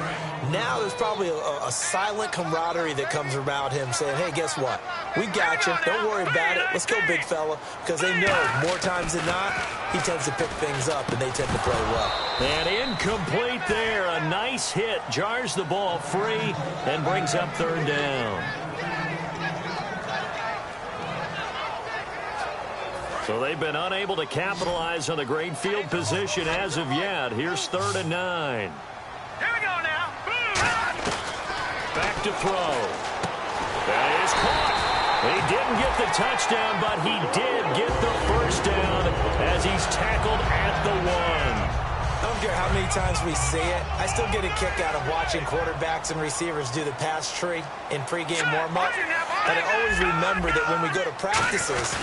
Now there's probably a silent camaraderie that comes about him saying, hey, guess what? We got you. Don't worry about it. Let's go, big fella. Because they know more times than not, he tends to pick things up, and they tend to play well. And incomplete there. A nice hit. Jars the ball free and brings up third down. So they've been unable to capitalize on the great field position as of yet. Here's 3rd and 9. Here we go now. Back to throw. That is caught. He didn't get the touchdown, but he did get the first down as he's tackled at the 1. I don't care how many times we see it. I still get a kick out of watching quarterbacks and receivers do the pass tree in pregame warm-up. But I always remember that when we go to practices,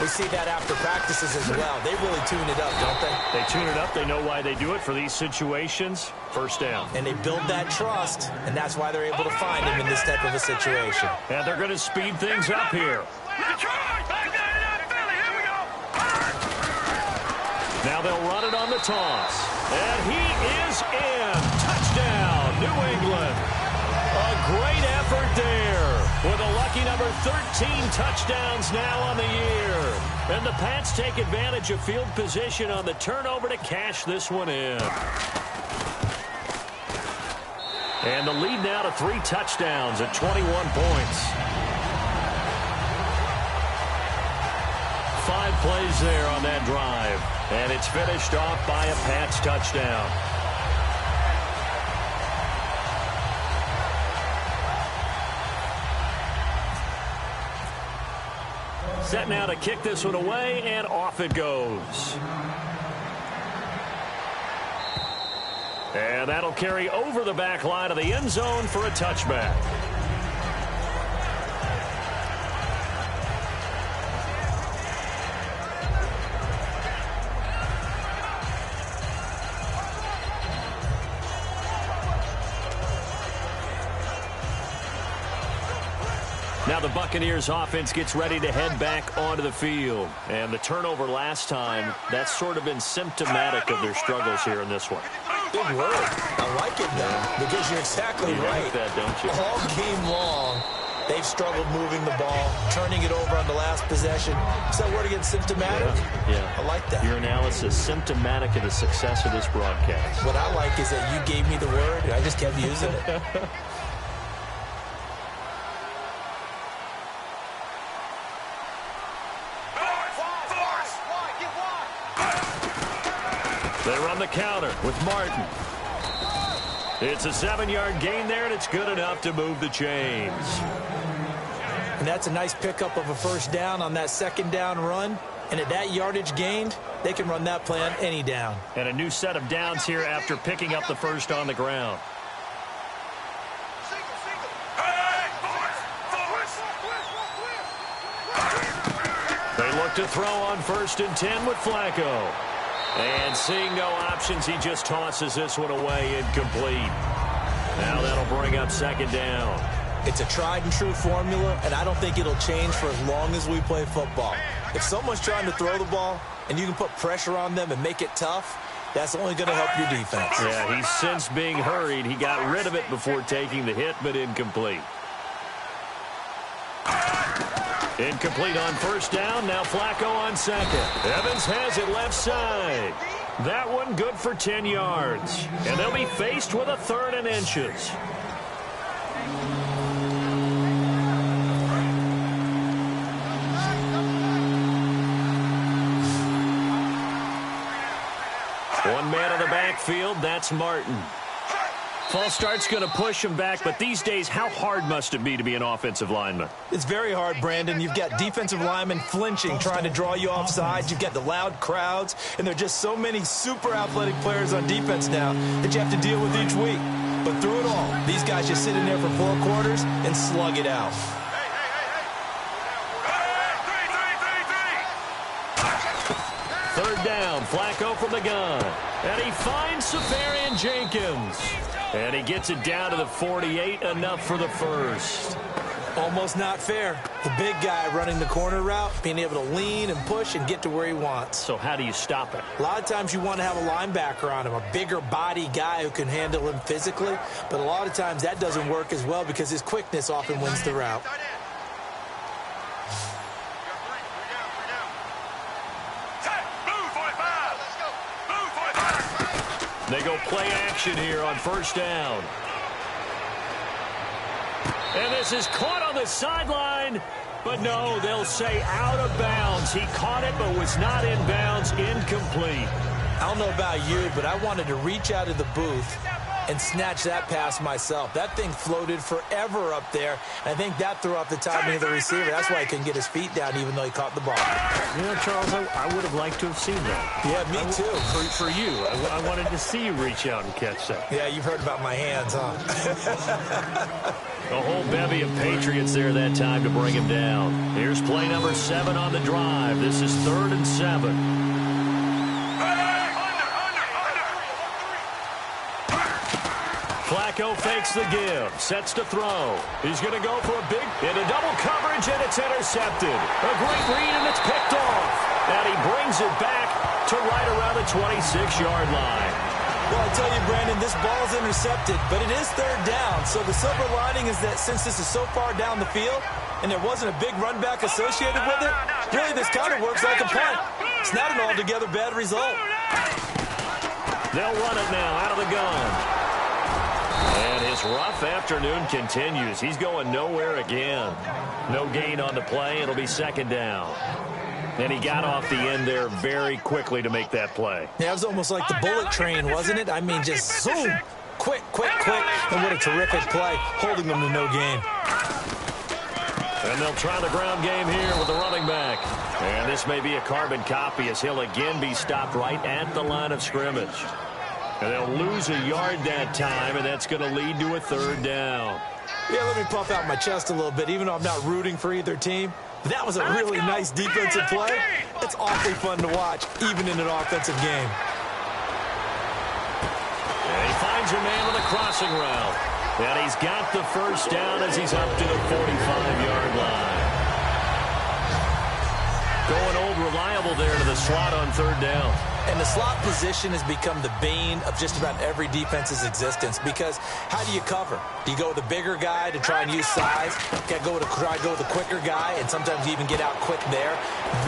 we see that after practices as well. They really tune it up, don't they? They tune it up. They know why they do it for these situations. First down. And they build that trust, and that's why they're able to find him in this type of a situation. And they're going to speed things up here. Now they'll run it on the toss. And he is in. Touchdown, New England. A great effort there with a lucky number 13 touchdowns now on the year. And the Pats take advantage of field position on the turnover to cash this one in. And the lead now to 3 touchdowns at 21 points. 5 plays there on that drive. And it's finished off by a Pats touchdown. Set now to kick this one away, and off it goes. And that'll carry over the back line of the end zone for a touchback. Now the Buccaneers offense gets ready to head back onto the field. And the turnover last time, that's sort of been symptomatic of their struggles here in this one. Big word. I like it now because you're exactly right. Like that, don't you? All game long, they've struggled moving the ball, turning it over on the last possession. Is that word again, symptomatic? Yeah. I like that. Your analysis, symptomatic of the success of this broadcast. What I like is that you gave me the word, and I just kept using it. They run the counter with Martin. It's a 7-yard gain there, and it's good enough to move the chains. And that's a nice pickup of a first down on that second down run. And at that yardage gained, they can run that play on any down. And a new set of downs here after picking up the first on the ground. They look to throw on 1st and 10 with Flacco. And seeing no options, he just tosses this one away incomplete. Now that'll bring up 2nd down. It's a tried-and-true formula, and I don't think it'll change for as long as we play football. If someone's trying to throw the ball and you can put pressure on them and make it tough, that's only going to help your defense. Yeah, he's since being hurried. He got rid of it before taking the hit, but incomplete. Incomplete on 1st down. Now Flacco on 2nd. Evans has it left side. That one good for 10 yards. And they'll be faced with a 3rd and inches. One man in the backfield. That's Martin. False start's going to push him back, but these days, how hard must it be to be an offensive lineman? It's very hard, Brandon. You've got defensive linemen flinching, trying to draw you off sides. You've got the loud crowds, and there are just so many super athletic players on defense now that you have to deal with each week. But through it all, these guys just sit in there for 4 quarters and slug it out. Third down, Flacco from the gun. And he finds Safarian Jenkins. And he gets it down to the 48, enough for the first. Almost not fair. The big guy running the corner route, being able to lean and push and get to where he wants. So how do you stop it? A lot of times you want to have a linebacker on him, a bigger body guy who can handle him physically. But a lot of times that doesn't work as well because his quickness often wins the route. They go play action here on 1st down. And this is caught on the sideline. But no, they'll say out of bounds. He caught it but was not in bounds. Incomplete. I don't know about you, but I wanted to reach out of the booth and snatch that pass myself. That thing floated forever up there. I think that threw off the timing of the receiver. That's why he couldn't get his feet down even though he caught the ball. You know, Charles, I would have liked to have seen that. Yeah, me too. For you. I wanted to see you reach out and catch that. Yeah, you've heard about my hands, huh? A whole bevy of Patriots there that time to bring him down. Here's play number 7 on the drive. This is 3rd and 7. Flacco fakes the give, sets to throw. He's going to go for a big into double coverage, and it's intercepted. A great read, and it's picked off. And he brings it back to right around the 26-yard line. Well, I tell you, Brandon, this ball's intercepted, but it is 3rd down. So the silver lining is that since this is so far down the field and there wasn't a big run back associated with it, really this kind of works like a punt. It's not an altogether bad result. They'll run it now out of the gun. And his rough afternoon continues. He's going nowhere again. No gain on the play. It'll be second down. And he got off the end there very quickly to make that play. Yeah, it was almost like the bullet train, wasn't it? I mean, just zoom. Quick, quick, quick. And what a terrific play, holding them to no gain. And they'll try the ground game here with the running back. And this may be a carbon copy as he'll again be stopped right at the line of scrimmage. And they'll lose a yard that time, and that's going to lead to a third down. Yeah, let me puff out my chest a little bit, even though I'm not rooting for either team. That was a really nice defensive play. It's awfully fun to watch, even in an offensive game. And he finds a man with a crossing route. And he's got the first down as he's up to the 45-yard line. Going old reliable there to the slot on third down. And the slot position has become the bane of just about every defense's existence because how do you cover? Do you go with a bigger guy to try and use size? Try to go with a quicker guy, and sometimes you even get out quick there.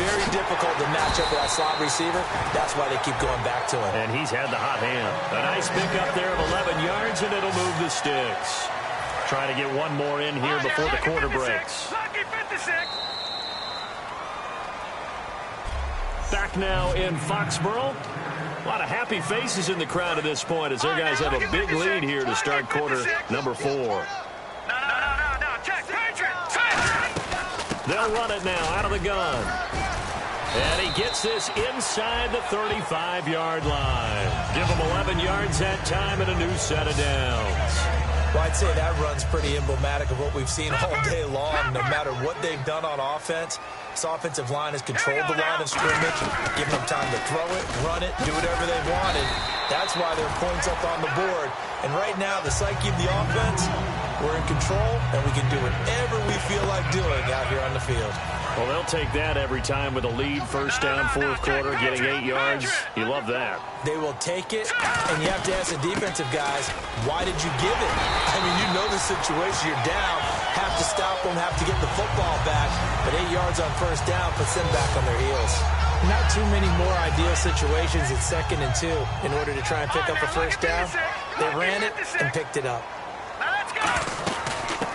Very difficult to match up with that slot receiver. That's why they keep going back to him. And he's had the hot hand. A nice pickup there of 11 yards, and it'll move the sticks. Trying to get one more in here before the quarter breaks. Back now in Foxborough. A lot of happy faces in the crowd at this point as their guys have a big lead here to start quarter number 4. They'll run it now out of the gun. And he gets this inside the 35-yard line. Give him 11 yards that time and a new set of downs. Well, I'd say that run's pretty emblematic of what we've seen all day long. No matter what they've done on offense, this offensive line has controlled the line of scrimmage, given them time to throw it, run it, do whatever they wanted. That's why there are points up on the board. And right now, the psyche of the offense, we're in control, and we can do whatever we feel like doing out here on the field. Well, they'll take that every time with a lead, first down, fourth quarter, getting 8 yards. You love that. They will take it, and you have to ask the defensive guys, why did you give it? I mean, you know the situation. You're down, have to stop them, have to get the football back, but 8 yards on first down puts them back on their heels. Not too many more ideal situations at 2nd and 2 in order to try and pick up a first down. They ran it and picked it up.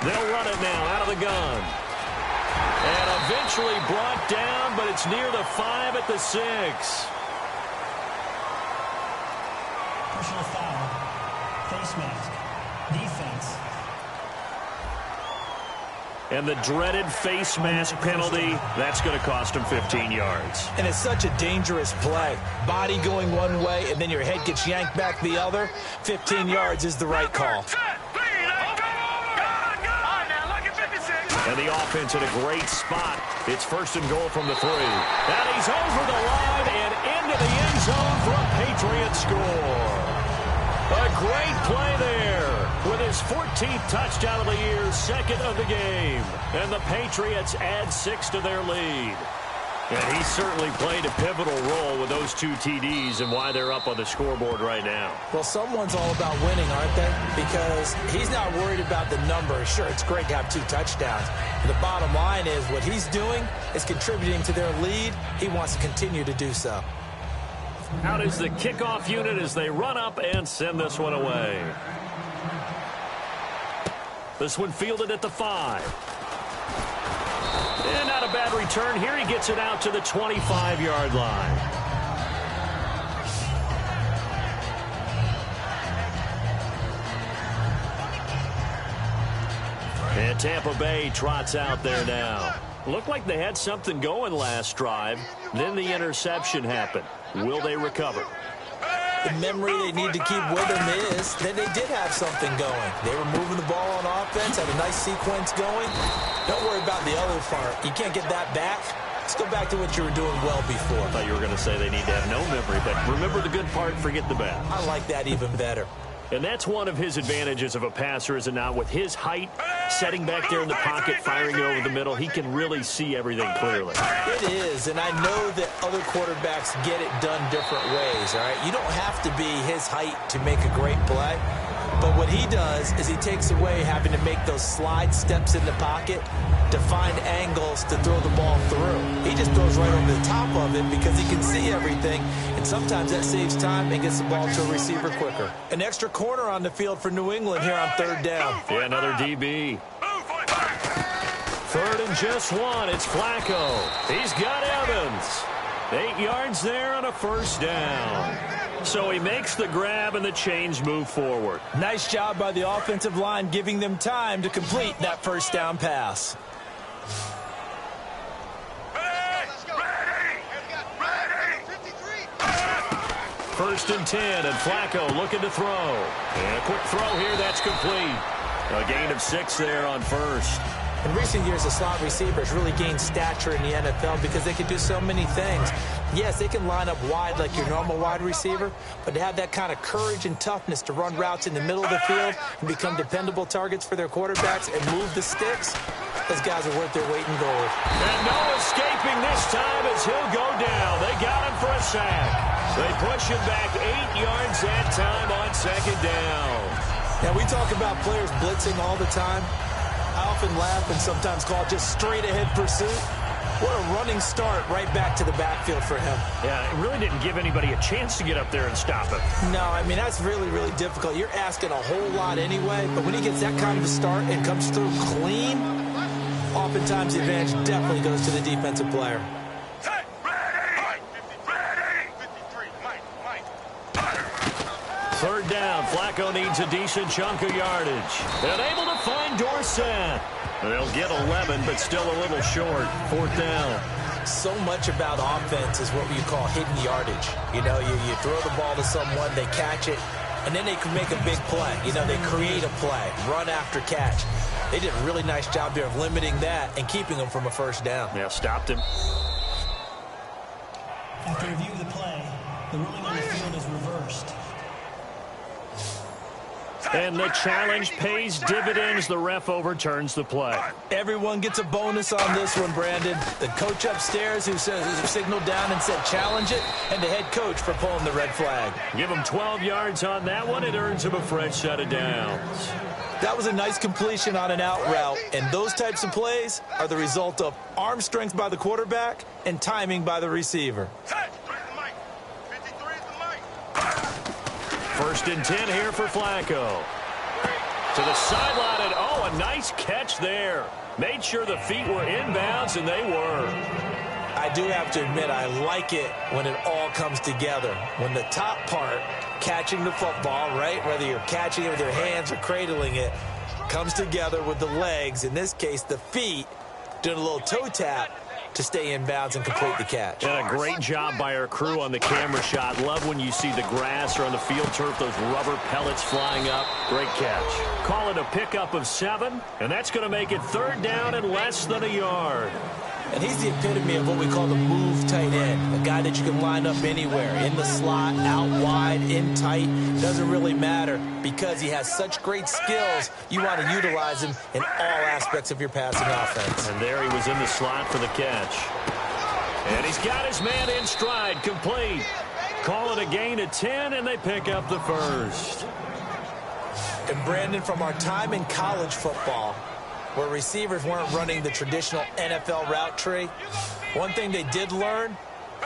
They'll run it now out of the gun. And eventually brought down, but it's near the 5 at the 6. Personal foul. Face mask. Defense. And the dreaded face mask penalty, that's going to cost him 15 yards. And it's such a dangerous play. Body going one way, and then your head gets yanked back the other. 15 yards is the right call. And the offense in a great spot. It's first and goal from the 3. And he's over the line and into the end zone for a Patriot score. A great play there with his 14th touchdown of the year, 2nd of the game. And the Patriots add 6 to their lead. And he certainly played a pivotal role with those 2 TDs and why they're up on the scoreboard right now. Well, someone's all about winning, aren't they? Because he's not worried about the number. Sure, it's great to have 2 touchdowns. But the bottom line is what he's doing is contributing to their lead. He wants to continue to do so. Out is the kickoff unit as they run up and send this one away. This one fielded at the 5. And not a bad return here. He gets it out to the 25-yard line. And Tampa Bay trots out there now. Looked like they had something going last drive. Then the interception happened. Will they recover? The memory they need to keep with them is that they did have something going. They were moving the ball on offense, had a nice sequence going. Don't worry about the other part. You can't get that back. Let's go back to what you were doing well before. I thought you were going to say they need to have no memory, but remember the good part, forget the bad. I like that even better. And that's one of his advantages of a passer, is it not? With his height, setting back there in the pocket, firing it over the middle, he can really see everything clearly. It is, and I know that other quarterbacks get it done different ways, all right? You don't have to be his height to make a great play, But what he does is he takes away having to make those slide steps in the pocket to find angles to throw the ball through. He just throws right over the top of it because he can see everything, and sometimes that saves time and gets the ball to a receiver quicker. An extra corner on the field for New England here on third down. Yeah, another DB. Third and just one. It's Flacco. He's got Evans. 8 yards there on a first down. So he makes the grab and the chains move forward. Nice job by the offensive line giving them time to complete that first down pass. First and 10, and Flacco looking to throw. And a quick throw here, that's complete. A gain of 6 there on first. In recent years, the slot receivers really gained stature in the NFL because they can do so many things. Yes, they can line up wide like your normal wide receiver, but to have that kind of courage and toughness to run routes in the middle of the field and become dependable targets for their quarterbacks and move the sticks, those guys are worth their weight in gold. And no escaping this time as he'll go down. They got him for a sack. They push him back 8 yards that time on second down. Now, we talk about players blitzing all the time. I often laugh and sometimes call it just straight-ahead pursuit. What a running start right back to the backfield for him. Yeah, it really didn't give anybody a chance to get up there and stop him. No, I mean, that's really, really difficult. You're asking a whole lot anyway, but when he gets that kind of a start and comes through clean, oftentimes the advantage definitely goes to the defensive player. Third down, Flacco needs a decent chunk of yardage. And able to find Dorsett. They'll get 11, but still a little short. Fourth down. So much about offense is what you call hidden yardage. You know, you throw the ball to someone, they catch it, and then they can make a big play. You know, they create a play, run after catch. They did a really nice job there of limiting that and keeping them from a first down. Yeah, stopped him. After review of the play, the ruling on the field is reversed. And the challenge pays dividends. The ref overturns the play. Everyone gets a bonus on this one, Brandon. The coach upstairs who signaled down and said challenge it, and the head coach for pulling the red flag. Give him 12 yards on that one. It earns him a fresh set of downs. That was a nice completion on an out route, and those types of plays are the result of arm strength by the quarterback and timing by the receiver. First and 10 here for Flacco. To the sideline, and oh, a nice catch there. Made sure the feet were inbounds, and they were. I do have to admit, I like it when it all comes together. When the top part, catching the football, right, whether you're catching it with your hands or cradling it, comes together with the legs, in this case the feet, doing a little toe tap to stay in bounds and complete the catch. And a great job by our crew on the camera shot. Love when you see the grass or on the field turf, those rubber pellets flying up. Great catch. Call it a pickup of 7, and that's going to make it third down and less than a yard. And he's the epitome of what we call the move tight end, a guy that you can line up anywhere, in the slot, out wide, in tight, doesn't really matter because he has such great skills. You want to utilize him in all aspects of your passing offense. And there he was in the slot for the catch. And he's got his man in stride, complete. Call it a gain of 10, and they pick up the first. And Brandon, from our time in college football, where receivers weren't running the traditional NFL route tree, one thing they did learn,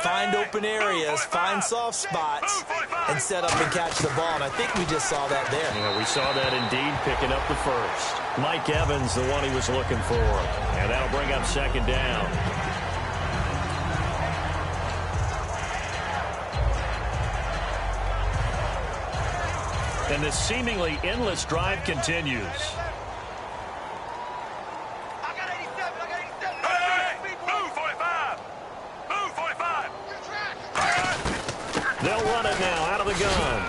find open areas, find soft spots, and set up and catch the ball. And I think we just saw that there. Yeah, we saw that indeed, picking up the first. Mike Evans, the one he was looking for. And that'll bring up second down. And this seemingly endless drive continues. They'll run it now out of the gun.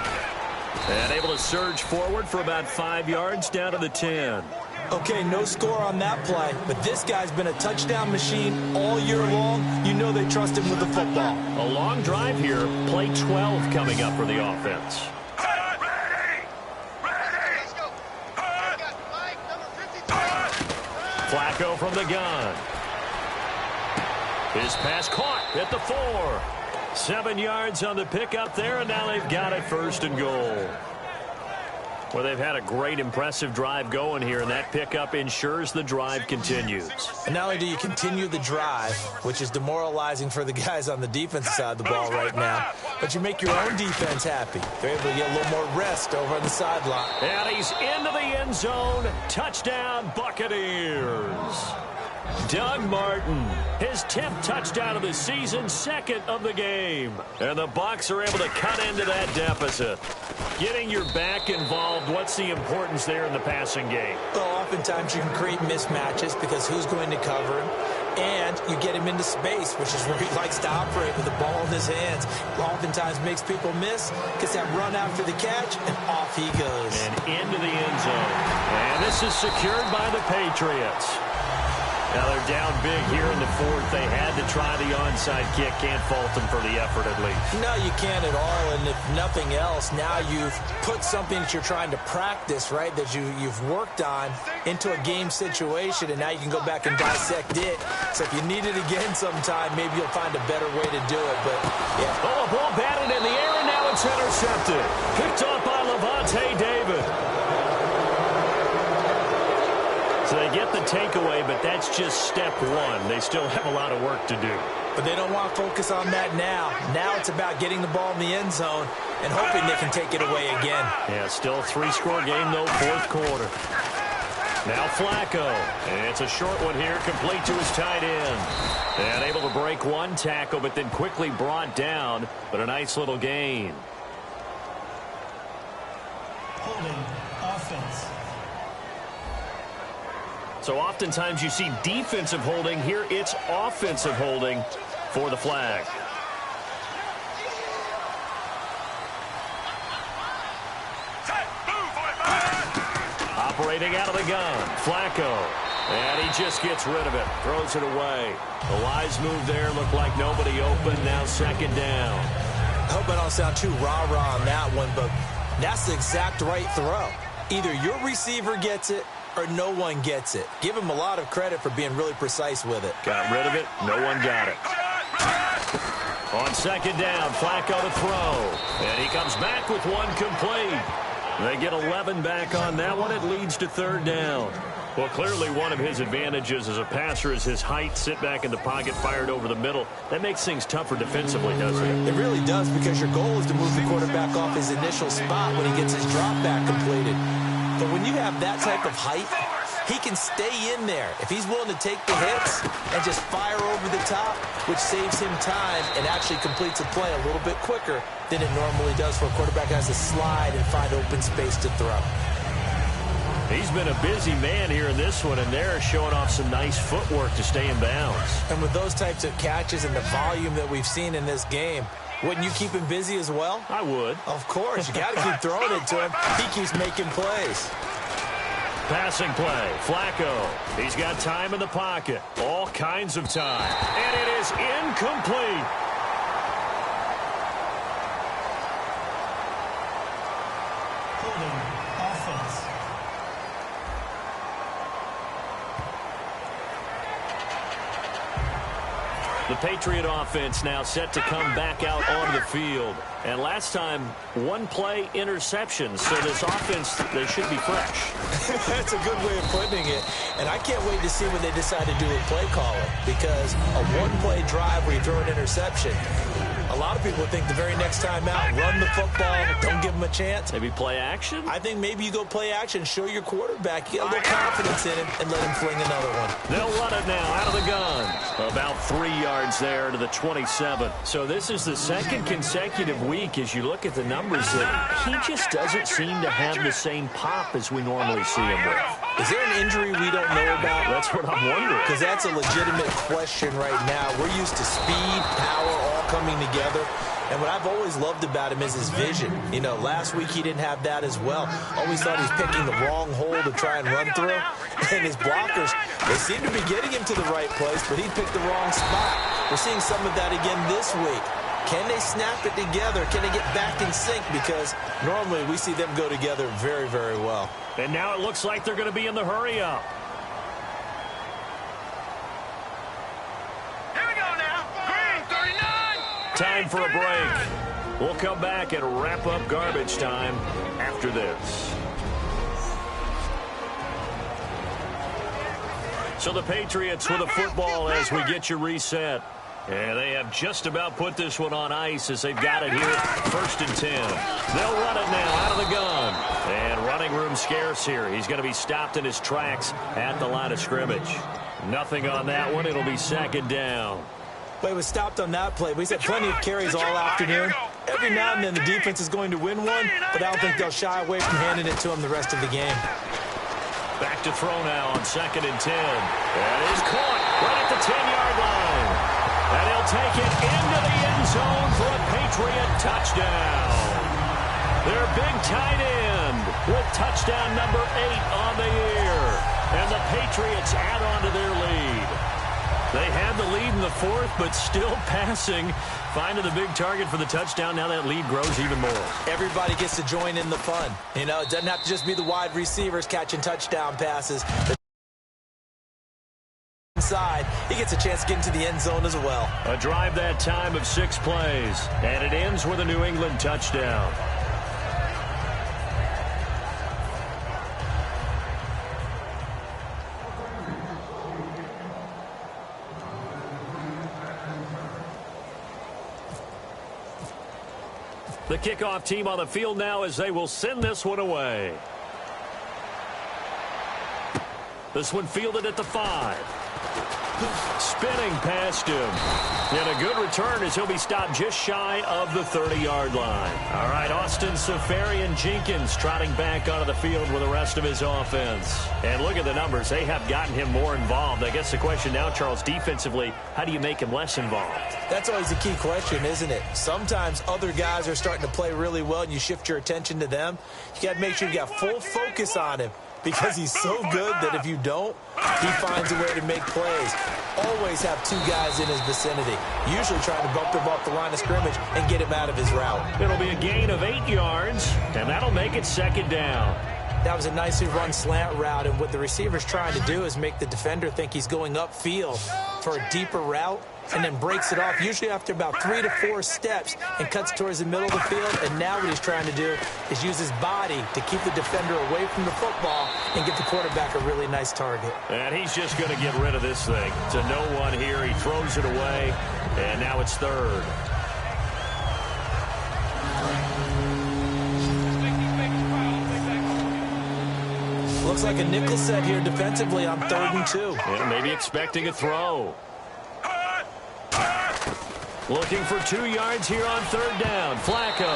And able to surge forward for about 5 yards down to the 10. Okay, no score on that play, but this guy's been a touchdown machine all year long. You know they trust him with the football. A long drive here. Play 12 coming up for the offense. Flacco from the gun. His pass caught at the 4. 7 yards on the pickup there, and now they've got it first and goal. Well, they've had a great, impressive drive going here, and that pickup ensures the drive continues. And not only do you continue the drive, which is demoralizing for the guys on the defensive side of the ball right now, but you make your own defense happy. They're able to get a little more rest over on the sideline. And he's into the end zone. Touchdown, Buccaneers. Doug Martin, his 10th touchdown of the season, 2nd of the game. And the Bucs are able to cut into that deficit. Getting your back involved, what's the importance there in the passing game? Well, oftentimes you can create mismatches because who's going to cover him? And you get him into space, which is where he likes to operate with the ball in his hands. Oftentimes makes people miss, gets that run after the catch, and off he goes. And into the end zone. And this is secured by the Patriots. Now they're down big here in the 4th. They had to try the onside kick. Can't fault them for the effort at least. No, you can't at all. And if nothing else, now you've put something that you're trying to practice, right, that you've worked on into a game situation, and now you can go back and dissect it. So if you need it again sometime, maybe you'll find a better way to do it. But, yeah. Oh, a ball batted in the air, and now it's intercepted. Picked off by Levante David. So they get the takeaway, but that's just step one. They still have a lot of work to do. But they don't want to focus on that now. Now it's about getting the ball in the end zone and hoping they can take it away again. Yeah, still a 3-score game, though, 4th quarter. Now Flacco. And it's a short one here, complete to his tight end. And able to break one tackle, but then quickly brought down. But a nice little gain. Holding offense. So oftentimes you see defensive holding. Here it's offensive holding for the flag. Operating out of the gun, Flacco. And he just gets rid of it, throws it away. The wise move there, looked like nobody open. Now 2nd down. I hope I don't sound too rah-rah on that one, but that's the exact right throw. Either your receiver gets it or no one gets it. Give him a lot of credit for being really precise with it. Got rid of it. No one got it. On 2nd down, Flacco to throw. And he comes back with one complete. They get 11 back on that one. It leads to 3rd down. Well, clearly one of his advantages as a passer is his height. Sit back in the pocket, fired over the middle. That makes things tougher defensively, doesn't it? It really does, because your goal is to move the quarterback off his initial spot when he gets his drop back completed. But when you have that type of height, he can stay in there. If he's willing to take the hits and just fire over the top, which saves him time and actually completes a play a little bit quicker than it normally does for a quarterback who has to slide and find open space to throw. He's been a busy man here in this one, and they're showing off some nice footwork to stay in bounds. And with those types of catches and the volume that we've seen in this game, wouldn't you keep him busy as well? I would. Of course. You got to keep throwing it to him. He keeps making plays. Passing play, Flacco. He's got time in the pocket. All kinds of time. And it is incomplete. Holding offense. The Patriot offense now set to come back out onto the field. And last time, one play interception. So this offense, they should be fresh. That's a good way of putting it. And I can't wait to see what they decide to do with play calling. Because a one-play drive where you throw an interception, a lot of people think the very next time out, run the football, don't give them a chance. Maybe play action? I think maybe you go play action, show your quarterback, get a little confidence in him, and let him fling another one. They'll run it now out of the gun. About 3 yards there to the 27. So this is the 2nd consecutive week, as you look at the numbers, that he just doesn't seem to have the same pop as we normally see him with. Is there an injury we don't know about? That's what I'm wondering. Because that's a legitimate question right now. We're used to speed, power, all coming together. And what I've always loved about him is his vision. You know, last week he didn't have that as well. Always thought he was picking the wrong hole to try and run through. And his blockers, they seem to be getting him to the right place, but he picked the wrong spot. We're seeing some of that again this week. Can they snap it together? Can they get back in sync? Because normally we see them go together very, very well. And now it looks like they're going to be in the hurry-up. Here we go now. Green 39. Time for a break. We'll come back and wrap up garbage time after this. So the Patriots with the football as we get you reset. And they have just about put this one on ice as they've got it here. 1st and 10. They'll run it now out of the gun. And running room scarce here. He's going to be stopped in his tracks at the line of scrimmage. Nothing on that one. It'll be 2nd down. Well, he was stopped on that play, but he's had plenty of carries all afternoon. Every now and then the defense is going to win one, but I don't think they'll shy away from handing it to him the rest of the game. Back to throw now on 2nd and 10. That is caught right at the 10-yard line. And he'll take it into the end zone for a Patriot touchdown. Their big tight end with touchdown number 8 on the year. And the Patriots add on to their lead. They had the lead in the 4th, but still passing. Finding the big target for the touchdown. Now that lead grows even more. Everybody gets to join in the fun. You know, it doesn't have to just be the wide receivers catching touchdown passes. Inside, he gets a chance to get into the end zone as well. A drive that time of 6 plays, and it ends with a New England touchdown. The kickoff team on the field now as they will send this one away. This one fielded at the 5. Spinning past him. And a good return as he'll be stopped just shy of the 30-yard line. All right, Austin Seferian-Jenkins trotting back onto the field with the rest of his offense. And look at the numbers. They have gotten him more involved. I guess the question now, Charles, defensively, how do you make him less involved? That's always a key question, isn't it? Sometimes other guys are starting to play really well and you shift your attention to them. You got to make sure you got full focus on him, because he's so good that if you don't, he finds a way to make plays. Always have 2 guys in his vicinity, usually trying to bump him off the line of scrimmage and get him out of his route. It'll be a gain of 8 yards, and that'll make it 2nd down. That was a nicely run slant route, and what the receiver's trying to do is make the defender think he's going upfield for a deeper route, and then breaks it off, usually after about 3 to 4 steps, and cuts towards the middle of the field. And now what he's trying to do is use his body to keep the defender away from the football and give the quarterback a really nice target. And he's just going to get rid of this thing. To no one here, he throws it away, and now it's 3rd. Looks like a nickel set here defensively on 3rd and 2. Yeah, maybe expecting a throw. Looking for 2 yards here on 3rd down. Flacco.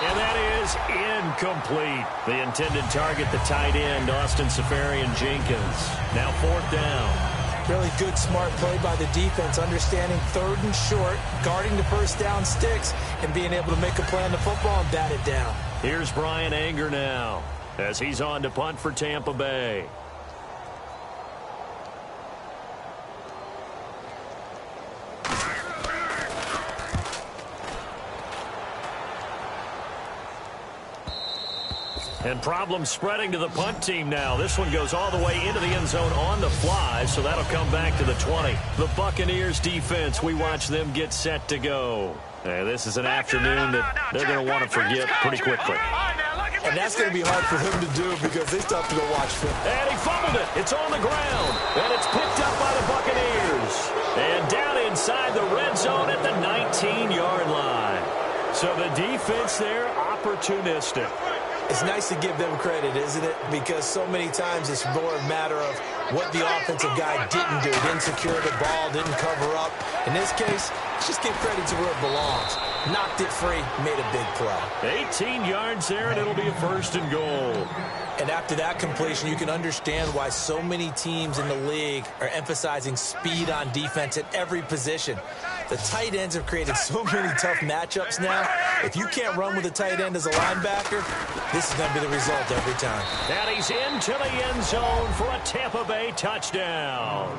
And that is incomplete. The intended target, the tight end, Austin Seferian-Jenkins. Now 4th down. Really good, smart play by the defense, understanding 3rd and short, guarding the first down sticks, and being able to make a play on the football and bat it down. Here's Brian Anger now as he's on to punt for Tampa Bay. And problems spreading to the punt team now. This one goes all the way into the end zone on the fly, so that'll come back to the 20. The Buccaneers defense, we watch them get set to go. This is an afternoon that they're going to want to forget pretty quickly. And that's going to be hard for him to do because it's tough to go watch film. And he fumbled it. It's on the ground. And it's picked up by the Buccaneers. And down inside the red zone at the 19-yard line. So the defense there, opportunistic. It's nice to give them credit, isn't it? Because so many times it's more a matter of what the offensive guy didn't do. Didn't secure the ball, didn't cover up. In this case, just give credit to where it belongs. Knocked it free, made a big play. 18 yards there, and it'll be a 1st and goal. And after that completion, you can understand why so many teams in the league are emphasizing speed on defense at every position. The tight ends have created so many tough matchups now. If you can't run with a tight end as a linebacker, this is going to be the result every time. And he's into the end zone for a Tampa Bay touchdown.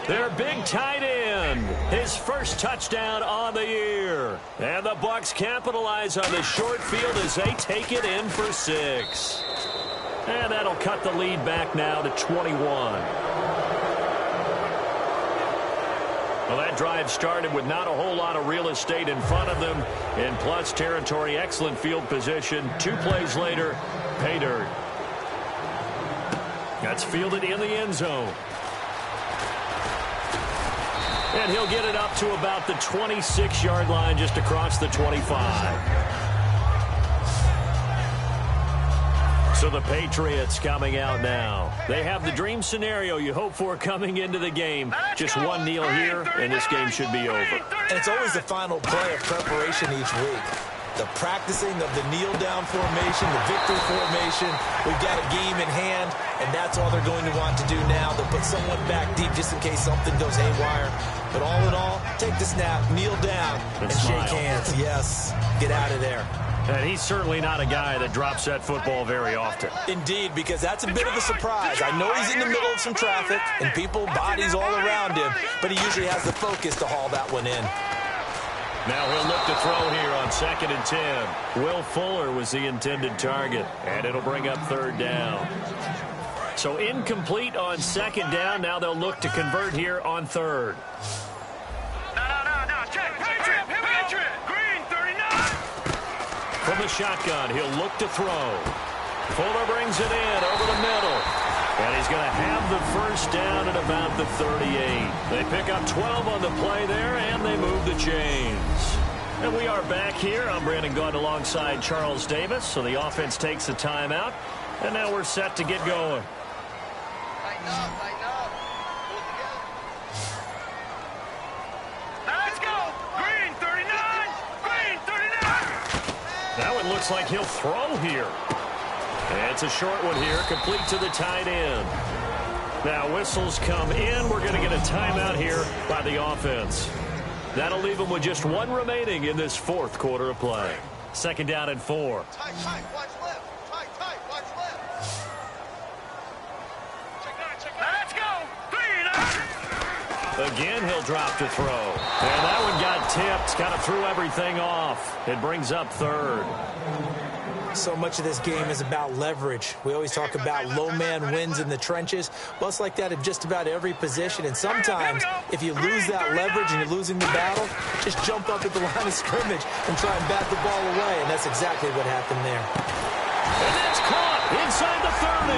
Their big tight end, his first touchdown on the year. And the Bucs capitalize on the short field as they take it in for 6. And that'll cut the lead back now to 21. Well, that drive started with not a whole lot of real estate in front of them. In plus territory, excellent field position. 2 plays later, pay dirt. That's fielded in the end zone. And he'll get it up to about the 26-yard line, just across the 25. So the Patriots coming out now. They have the dream scenario you hope for coming into the game. Just one kneel here, and this game should be over. And it's always the final play of preparation each week. The practicing of the kneel-down formation, the victory formation. We've got a game in hand, and that's all they're going to want to do now. They'll put someone back deep just in case something goes haywire. But all in all, take the snap, kneel down, and shake hands. Yes, get out of there. And he's certainly not a guy that drops that football very often. Indeed, because that's a bit of a surprise. I know he's in the middle of some traffic and people, bodies all around him, but he usually has the focus to haul that one in. Now he'll look to throw here on 2nd and 10. Will Fuller was the intended target, and it'll bring up 3rd down. So incomplete on 2nd down. Now they'll look to convert here on 3rd. From the shotgun, he'll look to throw. Fuller brings it in over the middle. And he's going to have the 1st down at about the 38. They pick up 12 on the play there, and they move the chains. And we are back here. I'm Brandon Gaudin alongside Charles Davis. So the offense takes the timeout. And now we're set to get going. Tighten up, tighten up. Pull it together. Let's go. Green 39. Green 39. Now it looks like he'll throw here. And it's a short one here, complete to the tight end. Now whistles come in. We're going to get a timeout here by the offense. That'll leave them with just 1 remaining in this 4th quarter of play. 2nd down and 4. Tight, tight, watch left. Tight, tight, watch left. Let's go. Green. Again, he'll drop to throw. And that one got tipped, kind of threw everything off. It brings up 3rd. So much of this game is about leverage. We always talk about low man wins in the trenches. Well, it's like that in just about every position. And sometimes, if you lose that leverage and you're losing the battle, just jump up at the line of scrimmage and try and bat the ball away. And that's exactly what happened there. And that's caught inside the 30.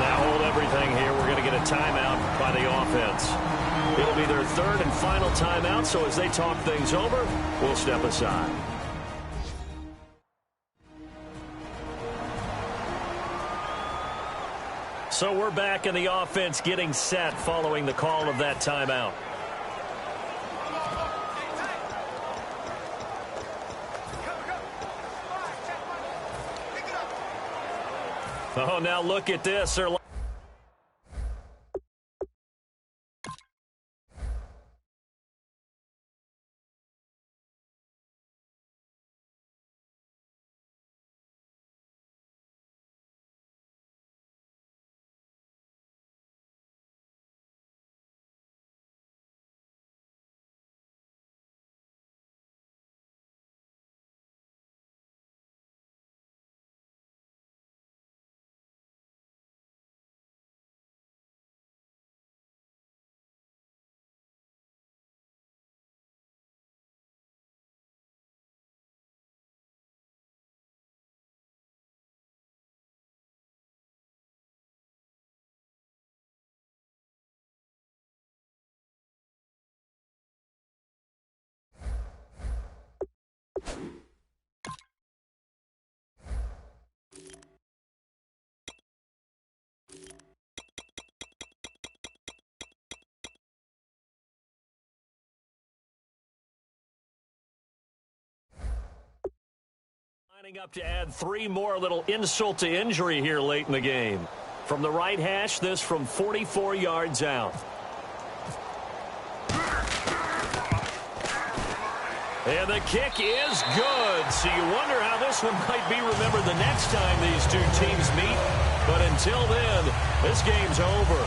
Now hold everything here. We're going to get a timeout by the offense. It'll be their 3rd and final timeout. So as they talk things over, we'll step aside. So we're back in the offense getting set following the call of that timeout. Oh, now look at this. They're lining up to add 3 more, little insult to injury here late in the game. From the right hash, this from 44 yards out. And the kick is good. So you wonder how this one might be remembered the next time these two teams meet. But until then, this game's over.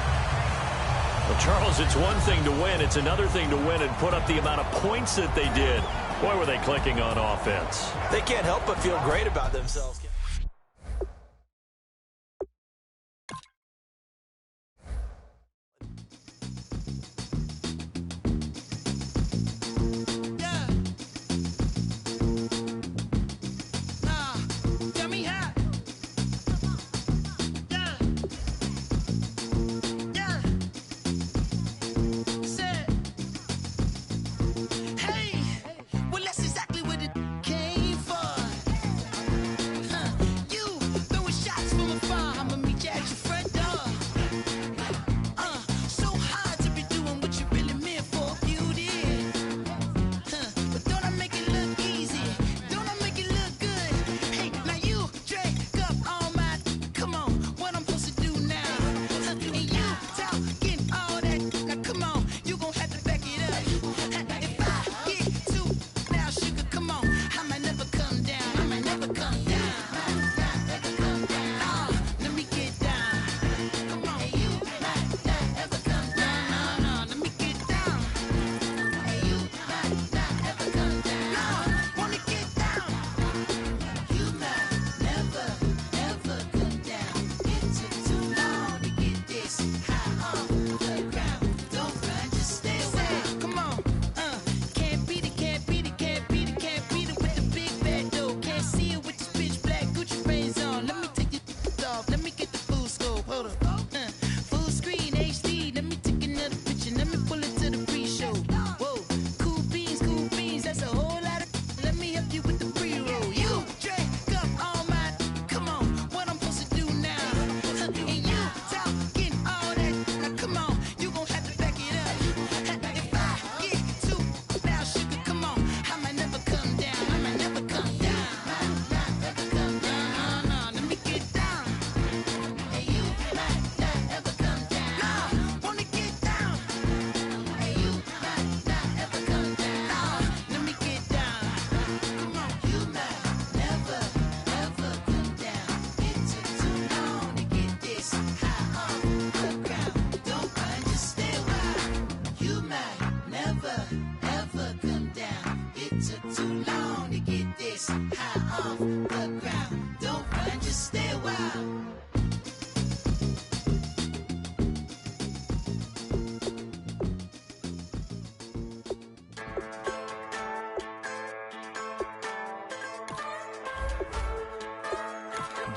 Well, Charles, it's one thing to win. It's another thing to win and put up the amount of points that they did. Boy, were they clicking on offense. They can't help but feel great about themselves.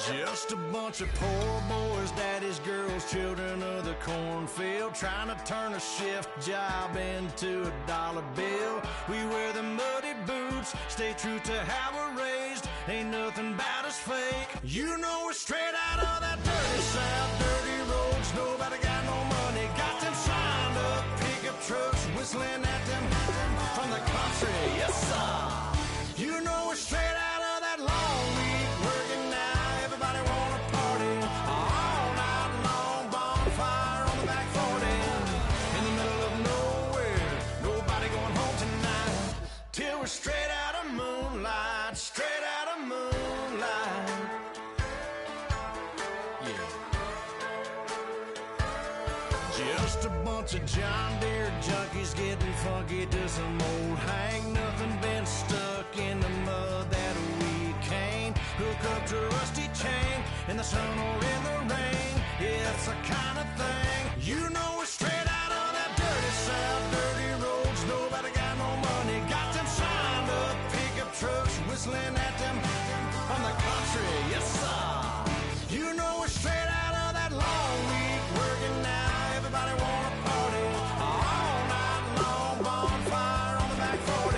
Just a bunch of poor boys, daddy's girls, children of the cornfield, trying to turn a shift job into a dollar bill. We wear the muddy boots, stay true to how we're raised. Ain't nothing about us fake. You know we're straight out of that dirty south, dirty roads. Nobody got no money, got them signed up pickup trucks, whistling at them from the country. Yes, sir. You know we're straight out of that long week, working now. Everybody wanna party all night long, bonfire on the back 40, in the middle of nowhere. Nobody going home tonight till we're straight out of moonlight, straight out of moonlight. Yeah. Just a bunch of John Deere junkies getting funky to some old hang. Nothing been stuck in the mud that we can't hook up to a rusty chain in the sun or in the rain. Yeah, it's the kind of thing. You know we're straight out of that dirty south, dirty roads. Nobody got no money, got them signed up pickup trucks, whistling at them from the country. Yes, sir. You know we're straight out of that long week, working now. Everybody wanna party all night long, bonfire on the back 40,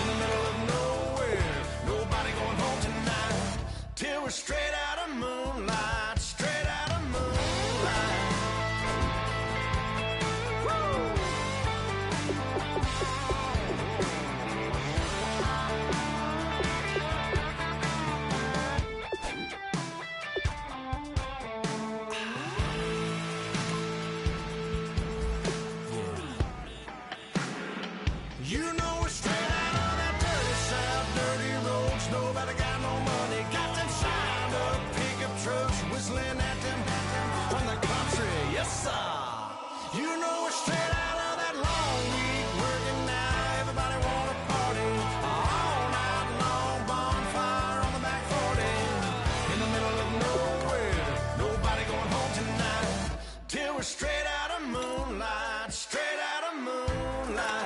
in the middle of nowhere. Nobody going home tonight till we're straight out of moonlight, straight out of moonlight. Woo! You know we're straight out of that dirty south, dirty roads. Nobody got no money, got them signed up pickup trucks, whistling at them from the country. Yes, sir. You know we're straight out of that long week, working now. Everybody wanna party all night long, bonfire on the back 40, in the middle of nowhere. Nobody going home tonight till we're straight out of moonlight, straight out of moonlight.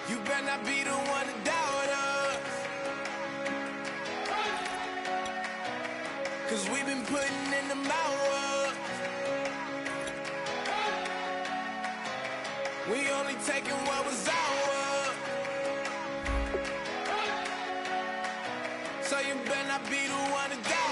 You better not be the one to doubt us, 'cause we've been putting in the hours. We only taking what was ours, so you better not be the one to doubt